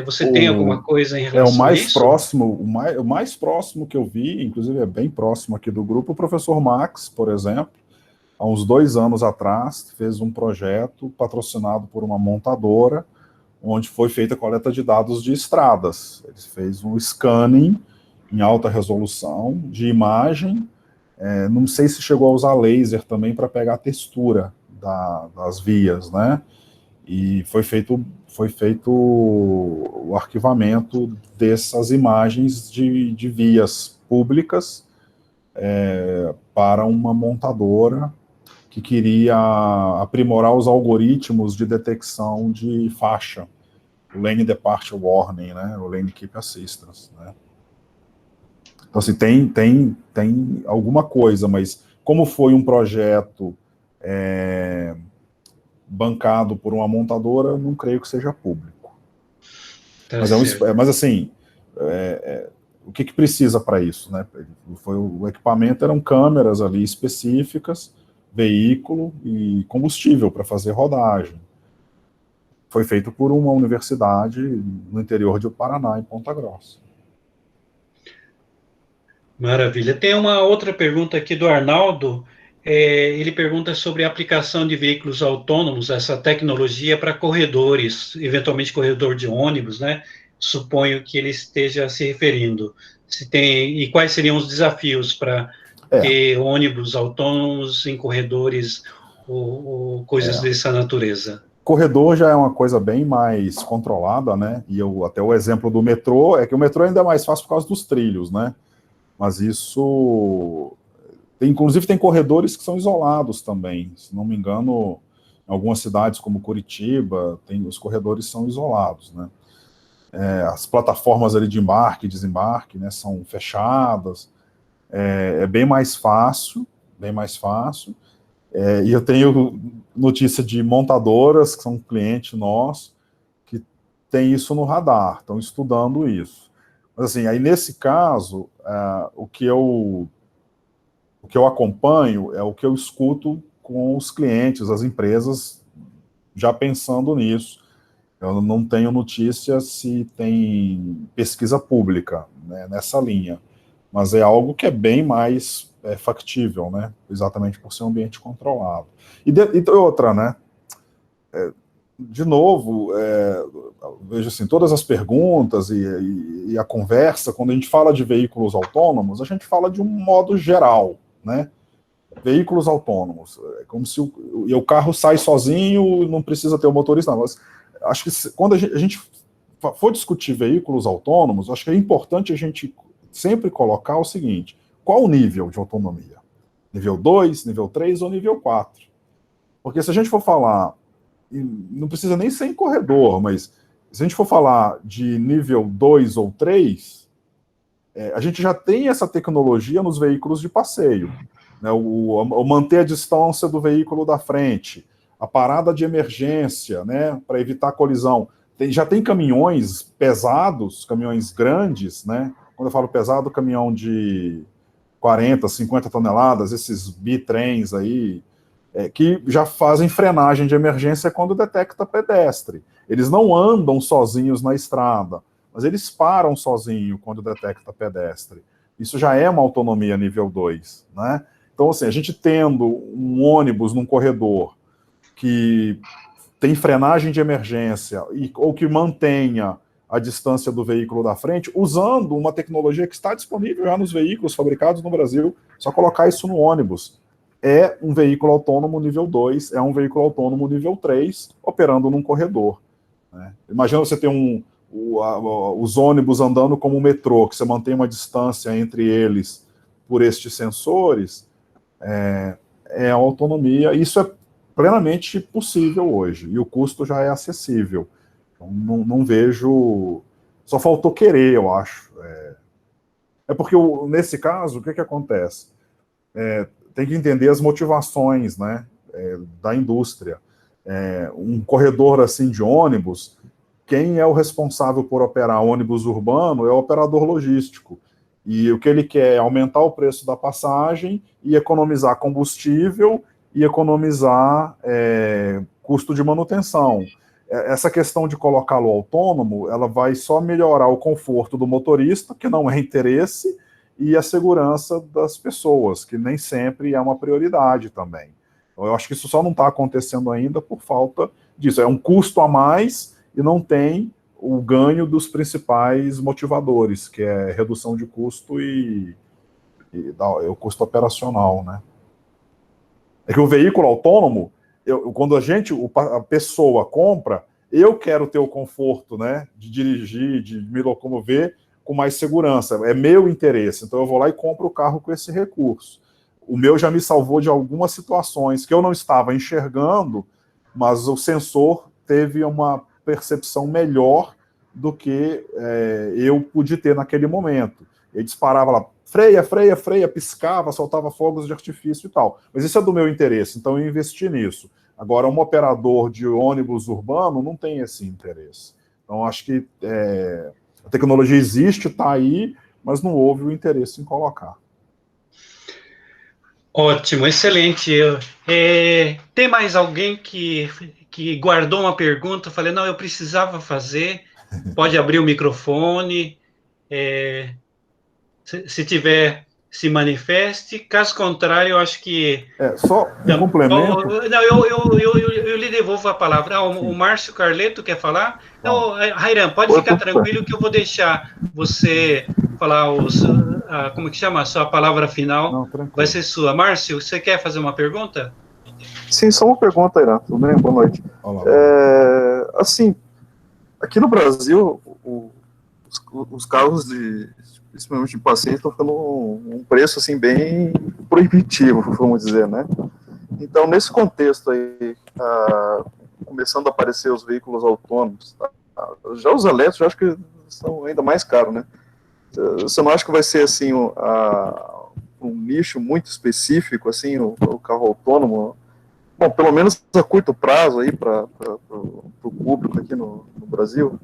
Você tem alguma coisa em relação a isso? O mais próximo que eu vi, inclusive é bem próximo aqui do grupo, o professor Max, por exemplo, há uns 2 anos atrás, fez um projeto patrocinado por uma montadora, onde foi feita a coleta de dados de estradas. Ele fez um scanning em alta resolução de imagem, não sei se chegou a usar laser também para pegar a textura das vias, né? E foi feito o arquivamento dessas imagens de vias públicas para uma montadora que queria aprimorar os algoritmos de detecção de faixa, o Lane Departure Warning, né, o Lane Keep Assistance, né. Então, assim, tem alguma coisa, mas como foi um projeto bancado por uma montadora, não creio que seja público. Tá, mas assim, o que precisa para isso, né? O equipamento eram câmeras ali específicas, veículo e combustível para fazer rodagem. Foi feito por uma universidade no interior do Paraná, em Ponta Grossa. Maravilha. Tem uma outra pergunta aqui do Arnaldo. Ele pergunta sobre a aplicação de veículos autônomos, essa tecnologia para corredores, eventualmente corredor de ônibus, né? Suponho que ele esteja se referindo. E quais seriam os desafios para ter ônibus autônomos em corredores ou coisas dessa natureza? Corredor já é uma coisa bem mais controlada, né? E até o exemplo do metrô, é que o metrô ainda é mais fácil por causa dos trilhos, né? Mas isso... Inclusive tem corredores que são isolados também. Se não me engano, em algumas cidades como Curitiba, os corredores são isolados, né? As plataformas ali de embarque e desembarque, né, são fechadas. É bem mais fácil, bem mais fácil. E eu tenho notícia de montadoras, que são cliente nosso, que tem isso no radar, estão estudando isso. Mas assim, aí nesse caso, o que eu acompanho é o que eu escuto com os clientes, as empresas, já pensando nisso. Eu não tenho notícia se tem pesquisa pública, né, nessa linha, mas é algo que é bem mais factível, né, exatamente por ser um ambiente controlado. E outra, né, de novo, vejo assim, todas as perguntas e a conversa, quando a gente fala de veículos autônomos, a gente fala de um modo geral, né? Veículos autônomos, é como se o carro sai sozinho, não precisa ter o motorista, não. Mas acho que quando a gente for discutir veículos autônomos, acho que é importante a gente sempre colocar o seguinte: qual o nível de autonomia? Nível 2, nível 3 ou nível 4? Porque se a gente for falar, não precisa nem ser em corredor, mas se a gente for falar de nível 2 ou 3, a gente já tem essa tecnologia nos veículos de passeio, né? O manter a distância do veículo da frente, a parada de emergência, né, para evitar colisão. Já tem caminhões pesados, caminhões grandes, né? Quando eu falo pesado, caminhão de 40, 50 toneladas, esses bitrens aí, que já fazem frenagem de emergência quando detecta pedestre. Eles não andam sozinhos na estrada, mas eles param sozinho quando detecta pedestre. Isso já é uma autonomia nível 2, né? Então, assim, a gente tendo um ônibus num corredor que tem frenagem de emergência ou que mantenha a distância do veículo da frente, usando uma tecnologia que está disponível já nos veículos fabricados no Brasil, só colocar isso no ônibus. É um veículo autônomo nível 2, é um veículo autônomo nível 3, operando num corredor, né? Imagina você ter os ônibus andando como um metrô, que você mantém uma distância entre eles por estes sensores, é autonomia. Isso é plenamente possível hoje, e o custo já é acessível. Então, não vejo... Só faltou querer, eu acho. Porque, nesse caso, o que acontece? Tem que entender as motivações, né, da indústria. Um corredor assim de ônibus, quem é o responsável por operar ônibus urbano é o operador logístico. E o que ele quer é aumentar o preço da passagem e economizar combustível e economizar custo de manutenção. Essa questão de colocá-lo autônomo, ela vai só melhorar o conforto do motorista, que não é interesse, e a segurança das pessoas, que nem sempre é uma prioridade também. Então, eu acho que isso só não está acontecendo ainda por falta disso. É um custo a mais e não tem o ganho dos principais motivadores, que é redução de custo e o custo operacional, né? É que o veículo autônomo, quando a pessoa compra, eu quero ter o conforto, né, de dirigir, de me locomover com mais segurança. É meu interesse. Então eu vou lá e compro o carro com esse recurso. O meu já me salvou de algumas situações que eu não estava enxergando, mas o sensor teve uma percepção melhor do que eu pude ter naquele momento. Ele disparava lá, freia, freia, freia, piscava, soltava fogos de artifício e tal. Mas isso é do meu interesse, então eu investi nisso. Agora, um operador de ônibus urbano não tem esse interesse. Então, acho que a tecnologia existe, está aí, mas não houve o interesse em colocar. Ótimo, excelente. Tem mais alguém que guardou uma pergunta? Falei, não, eu precisava fazer. Pode abrir o microfone. Se tiver, se manifeste. Caso contrário, eu acho que... Só um complemento. Não, eu lhe devolvo a palavra. O Márcio Carleto quer falar? Não, Rairan, pode ficar tranquilo que eu vou deixar você falar como que chama? A sua palavra final. Não, vai ser sua. Márcio, você quer fazer uma pergunta? Sim, só uma pergunta, Irã. Tudo bem? Boa noite. Olá. Assim, aqui no Brasil, os carros principalmente de passeio, estão ficando um preço assim bem proibitivo, vamos dizer, né? Então, nesse contexto aí, começando a aparecer os veículos autônomos, já os elétricos, eu acho que são ainda mais caros, né? Você não acha que vai ser assim um nicho muito específico, assim, o carro autônomo? Bom, pelo menos a curto prazo aí para o público aqui no Brasil.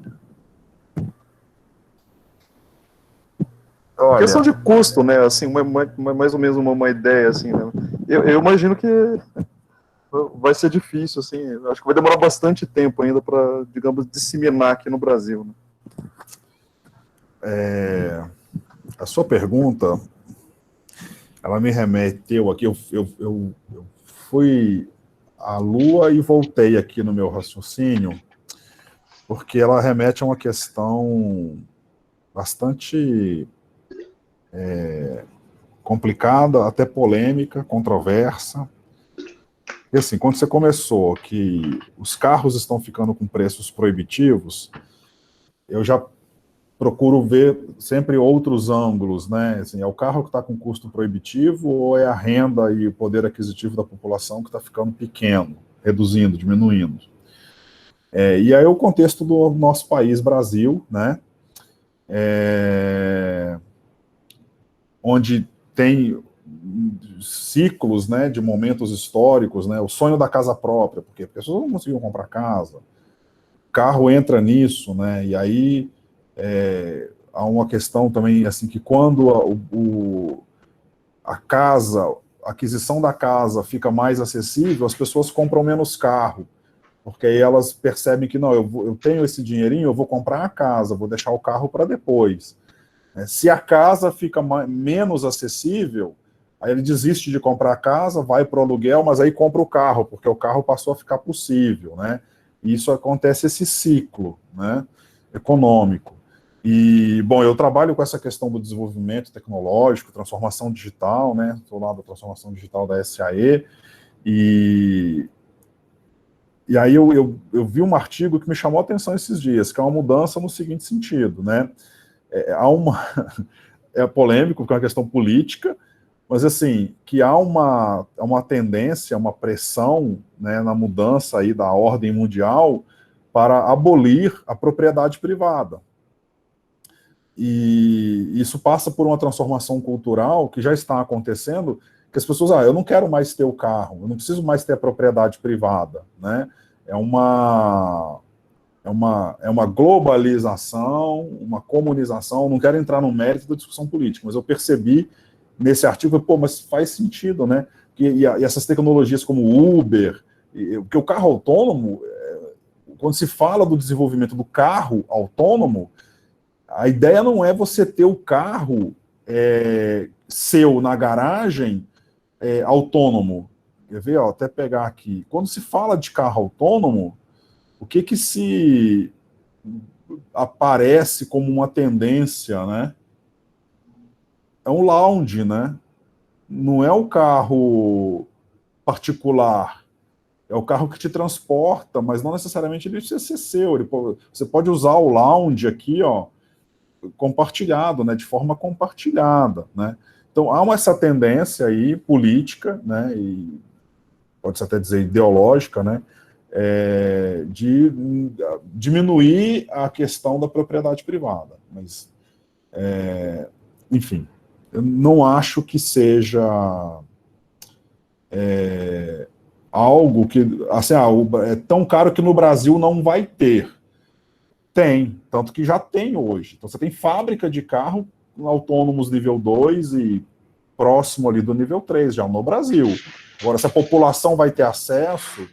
Olha, questão de custo, né? Assim, mais ou menos uma ideia, assim, né? Eu imagino que vai ser difícil, assim. Acho que vai demorar bastante tempo ainda para, digamos, disseminar aqui no Brasil, né? A sua pergunta, ela me remeteu aqui. Eu fui à Lua e voltei aqui no meu raciocínio, porque ela remete a uma questão bastante complicada, até polêmica, controversa. E assim, quando você começou que os carros estão ficando com preços proibitivos, eu já procuro ver sempre outros ângulos, né? Assim, é o carro que está com custo proibitivo ou é a renda e o poder aquisitivo da população que está ficando pequeno, reduzindo, diminuindo? E aí o contexto do nosso país, Brasil, né? Onde tem ciclos, né, de momentos históricos, né, o sonho da casa própria, porque as pessoas não conseguiam comprar casa, o carro entra nisso, né, e aí há uma questão também, assim, que quando a aquisição da casa fica mais acessível, as pessoas compram menos carro, porque aí elas percebem que, não, eu tenho esse dinheirinho, eu vou comprar a casa, vou deixar o carro para depois. Se a casa fica menos acessível, aí ele desiste de comprar a casa, vai para o aluguel, mas aí compra o carro, porque o carro passou a ficar possível, né? E isso acontece, esse ciclo, né, econômico. E, bom, eu trabalho com essa questão do desenvolvimento tecnológico, transformação digital, né? Estou lá da transformação digital da SAE, e aí eu vi um artigo que me chamou a atenção esses dias, que é uma mudança no seguinte sentido, né? É polêmico, porque é uma questão política, mas assim, que há uma tendência, uma pressão, né, na mudança aí da ordem mundial para abolir a propriedade privada. E isso passa por uma transformação cultural que já está acontecendo, que as pessoas, eu não quero mais ter o carro, eu não preciso mais ter a propriedade privada, né? É uma globalização, uma comunização, não quero entrar no mérito da discussão política, mas eu percebi nesse artigo, mas faz sentido, né? E essas tecnologias como Uber, porque o carro autônomo, quando se fala do desenvolvimento do carro autônomo, a ideia não é você ter o carro seu na garagem autônomo. Quer ver? Até pegar aqui. Quando se fala de carro autônomo, o que se aparece como uma tendência, né? É um lounge, né? Não é o carro particular, é o carro que te transporta, mas não necessariamente ele precisa ser seu. Você pode usar o lounge aqui, compartilhado, né? De forma compartilhada, né? Então há essa tendência aí política, né? E pode-se até dizer ideológica, né? De diminuir a questão da propriedade privada. Mas, enfim, eu não acho que seja algo que, assim, é tão caro que no Brasil não vai ter. Tem, tanto que já tem hoje. Então você tem fábrica de carro autônomos nível 2 e próximo ali do nível 3, já no Brasil. Agora, se a população vai ter acesso,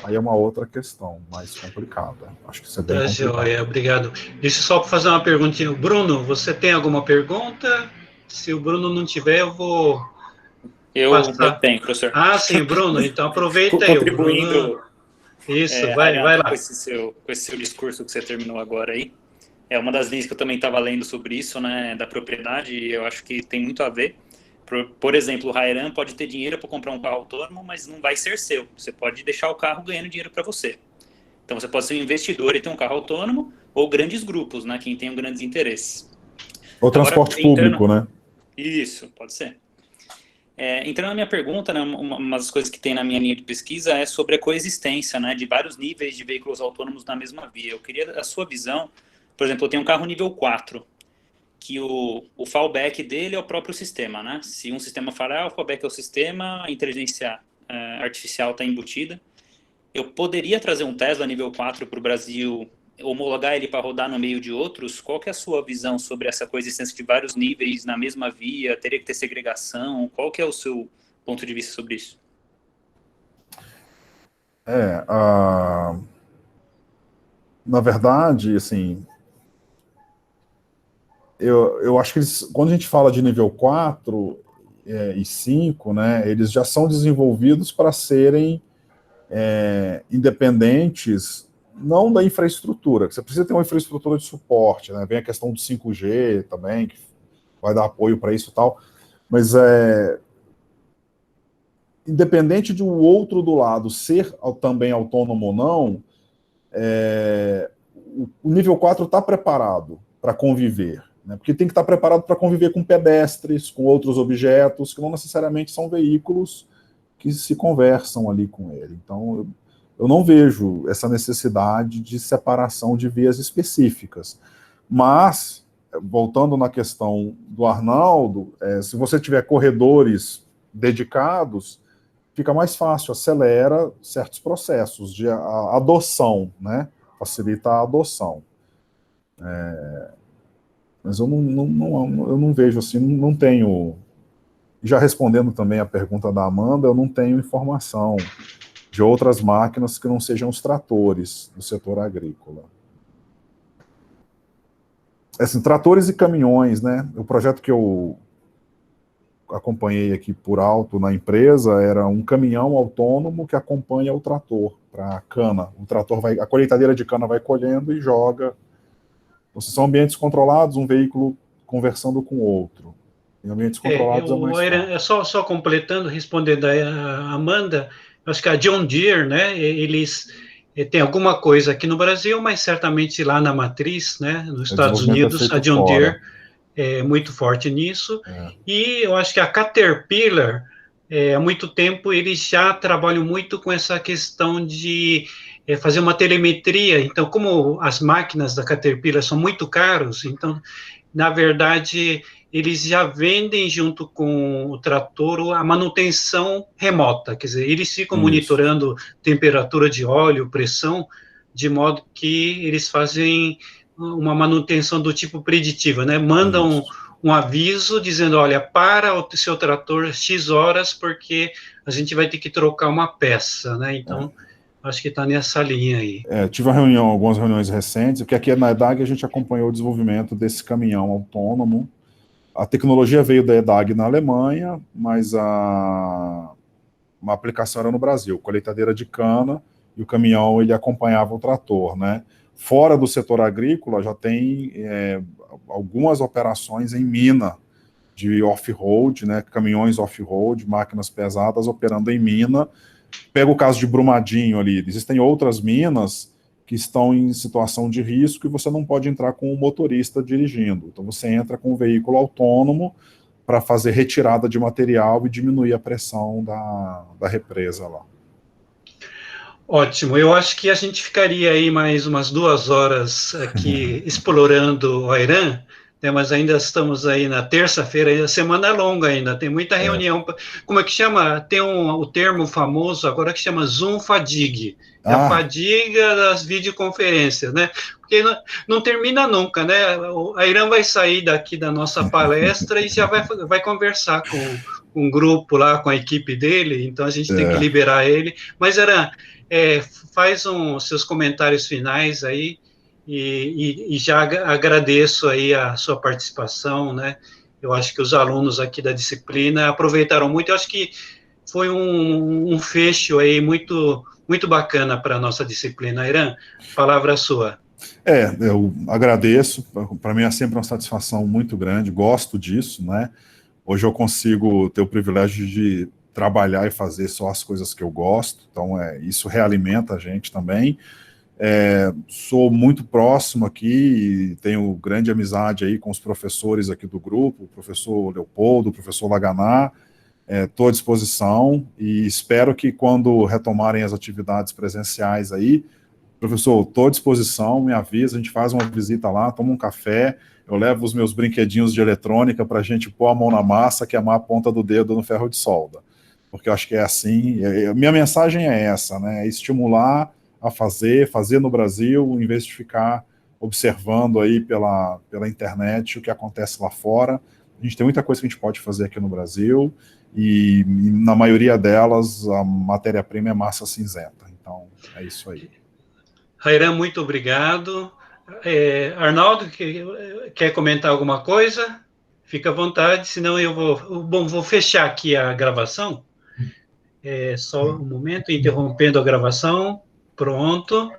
aí é uma outra questão mais complicada. Acho que isso é bem complicado. Joia, obrigado. Deixa eu só fazer uma perguntinha. Bruno, você tem alguma pergunta? Se o Bruno não tiver, eu vou passar. Eu tenho, professor. Sim, Bruno, então aproveita aí. Contribuindo. Isso, vai lá. Com esse seu discurso que você terminou agora aí. É uma das linhas que eu também estava lendo sobre isso, né, da propriedade, e eu acho que tem muito a ver. Por exemplo, o Rairan pode ter dinheiro para comprar um carro autônomo, mas não vai ser seu. Você pode deixar o carro ganhando dinheiro para você. Então, você pode ser um investidor e ter um carro autônomo, ou grandes grupos, né, quem tem grandes interesses. Ou transporte público, né? Isso, pode ser. Entrando na minha pergunta, né, uma das coisas que tem na minha linha de pesquisa é sobre a coexistência, né, de vários níveis de veículos autônomos na mesma via. Eu queria a sua visão. Por exemplo, eu tenho um carro nível 4, que o fallback dele é o próprio sistema, né? Se um sistema falhar, o fallback é o sistema, a inteligência artificial está embutida. Eu poderia trazer um Tesla nível 4 para o Brasil, homologar ele para rodar no meio de outros? Qual que é a sua visão sobre essa coexistência de vários níveis na mesma via? Teria que ter segregação? Qual que é o seu ponto de vista sobre isso? Na verdade, assim, eu acho que quando a gente fala de nível 4 e 5, né, eles já são desenvolvidos para serem independentes, não da infraestrutura, que você precisa ter uma infraestrutura de suporte, né, vem a questão do 5G também, que vai dar apoio para isso e tal, mas independente de um outro do lado ser também autônomo ou não, o nível 4 está preparado para conviver, né? Porque tem que estar preparado para conviver com pedestres, com outros objetos, que não necessariamente são veículos que se conversam ali com ele. Então, eu não vejo essa necessidade de separação de vias específicas. Mas, voltando na questão do Arnaldo, se você tiver corredores dedicados, fica mais fácil, acelera certos processos de adoção, né? Facilita a adoção. Mas eu não vejo assim, não tenho Já respondendo também a pergunta da Amanda, eu não tenho informação de outras máquinas que não sejam os tratores do setor agrícola. Assim, tratores e caminhões, né? O projeto que eu acompanhei aqui por alto na empresa era um caminhão autônomo que acompanha o trator para cana. O trator a colheitadeira de cana vai colhendo e joga. Então, são ambientes controlados, um veículo conversando com o outro. Em ambientes controlados é mais fácil. Só completando, respondendo a Amanda, acho que a John Deere, né, eles têm alguma coisa aqui no Brasil, mas certamente lá na matriz, né, nos Estados Unidos, a John Deere é muito forte nisso, e eu acho que a Caterpillar, há muito tempo, eles já trabalham muito com essa questão de fazer uma telemetria. Então, como as máquinas da Caterpillar são muito caros, então, na verdade, eles já vendem junto com o trator a manutenção remota, quer dizer, eles ficam monitorando temperatura de óleo, pressão, de modo que eles fazem uma manutenção do tipo preditiva, né? Mandam um aviso dizendo, olha, para o seu trator X horas, porque a gente vai ter que trocar uma peça, né? Então, acho que está nessa linha aí. Tive algumas reuniões recentes, porque aqui na EDAG a gente acompanhou o desenvolvimento desse caminhão autônomo. A tecnologia veio da EDAG na Alemanha, mas uma aplicação era no Brasil, colheitadeira de cana, e o caminhão ele acompanhava o trator, né? Fora do setor agrícola, já tem algumas operações em mina de off-road, né, caminhões off-road, máquinas pesadas operando em mina. Pega o caso de Brumadinho ali, existem outras minas que estão em situação de risco e você não pode entrar com o motorista dirigindo. Então você entra com um veículo autônomo para fazer retirada de material e diminuir a pressão da represa lá. Ótimo, eu acho que a gente ficaria aí mais umas 2 horas aqui explorando o Airan, né, mas ainda estamos aí na terça-feira, a semana é longa ainda, tem muita reunião. Como é que chama? Tem o termo famoso agora que chama Zoom fatigue, a fadiga das videoconferências, né? Porque não termina nunca, né? O Airan vai sair daqui da nossa palestra e já vai conversar com um grupo lá, com a equipe dele, então a gente tem que liberar ele. Mas, Airan, faz seus comentários finais aí e já agradeço aí a sua participação, né? Eu acho que os alunos aqui da disciplina aproveitaram muito. Eu acho que foi um fecho aí muito, muito bacana para a nossa disciplina. Airan, palavra sua. Eu agradeço. Para mim é sempre uma satisfação muito grande. Gosto disso, né? Hoje eu consigo ter o privilégio de trabalhar e fazer só as coisas que eu gosto, então isso realimenta a gente também. Sou muito próximo aqui e tenho grande amizade aí com os professores aqui do grupo, o professor Leopoldo, o professor Laganá. Estou à disposição e espero que quando retomarem as atividades presenciais aí, professor, estou à disposição, me avisa, a gente faz uma visita lá, toma um café, eu levo os meus brinquedinhos de eletrônica para a gente pôr a mão na massa, queimar a ponta do dedo no ferro de solda. Porque eu acho que é assim, minha mensagem é essa, né? É estimular a fazer no Brasil, em vez de ficar observando aí pela internet o que acontece lá fora. A gente tem muita coisa que a gente pode fazer aqui no Brasil, e na maioria delas a matéria-prima é massa cinzenta. Então, é isso aí. Airan, muito obrigado. Arnaldo, quer comentar alguma coisa? Fica à vontade, senão eu vou fechar aqui a gravação. Só um momento, interrompendo a gravação. Pronto.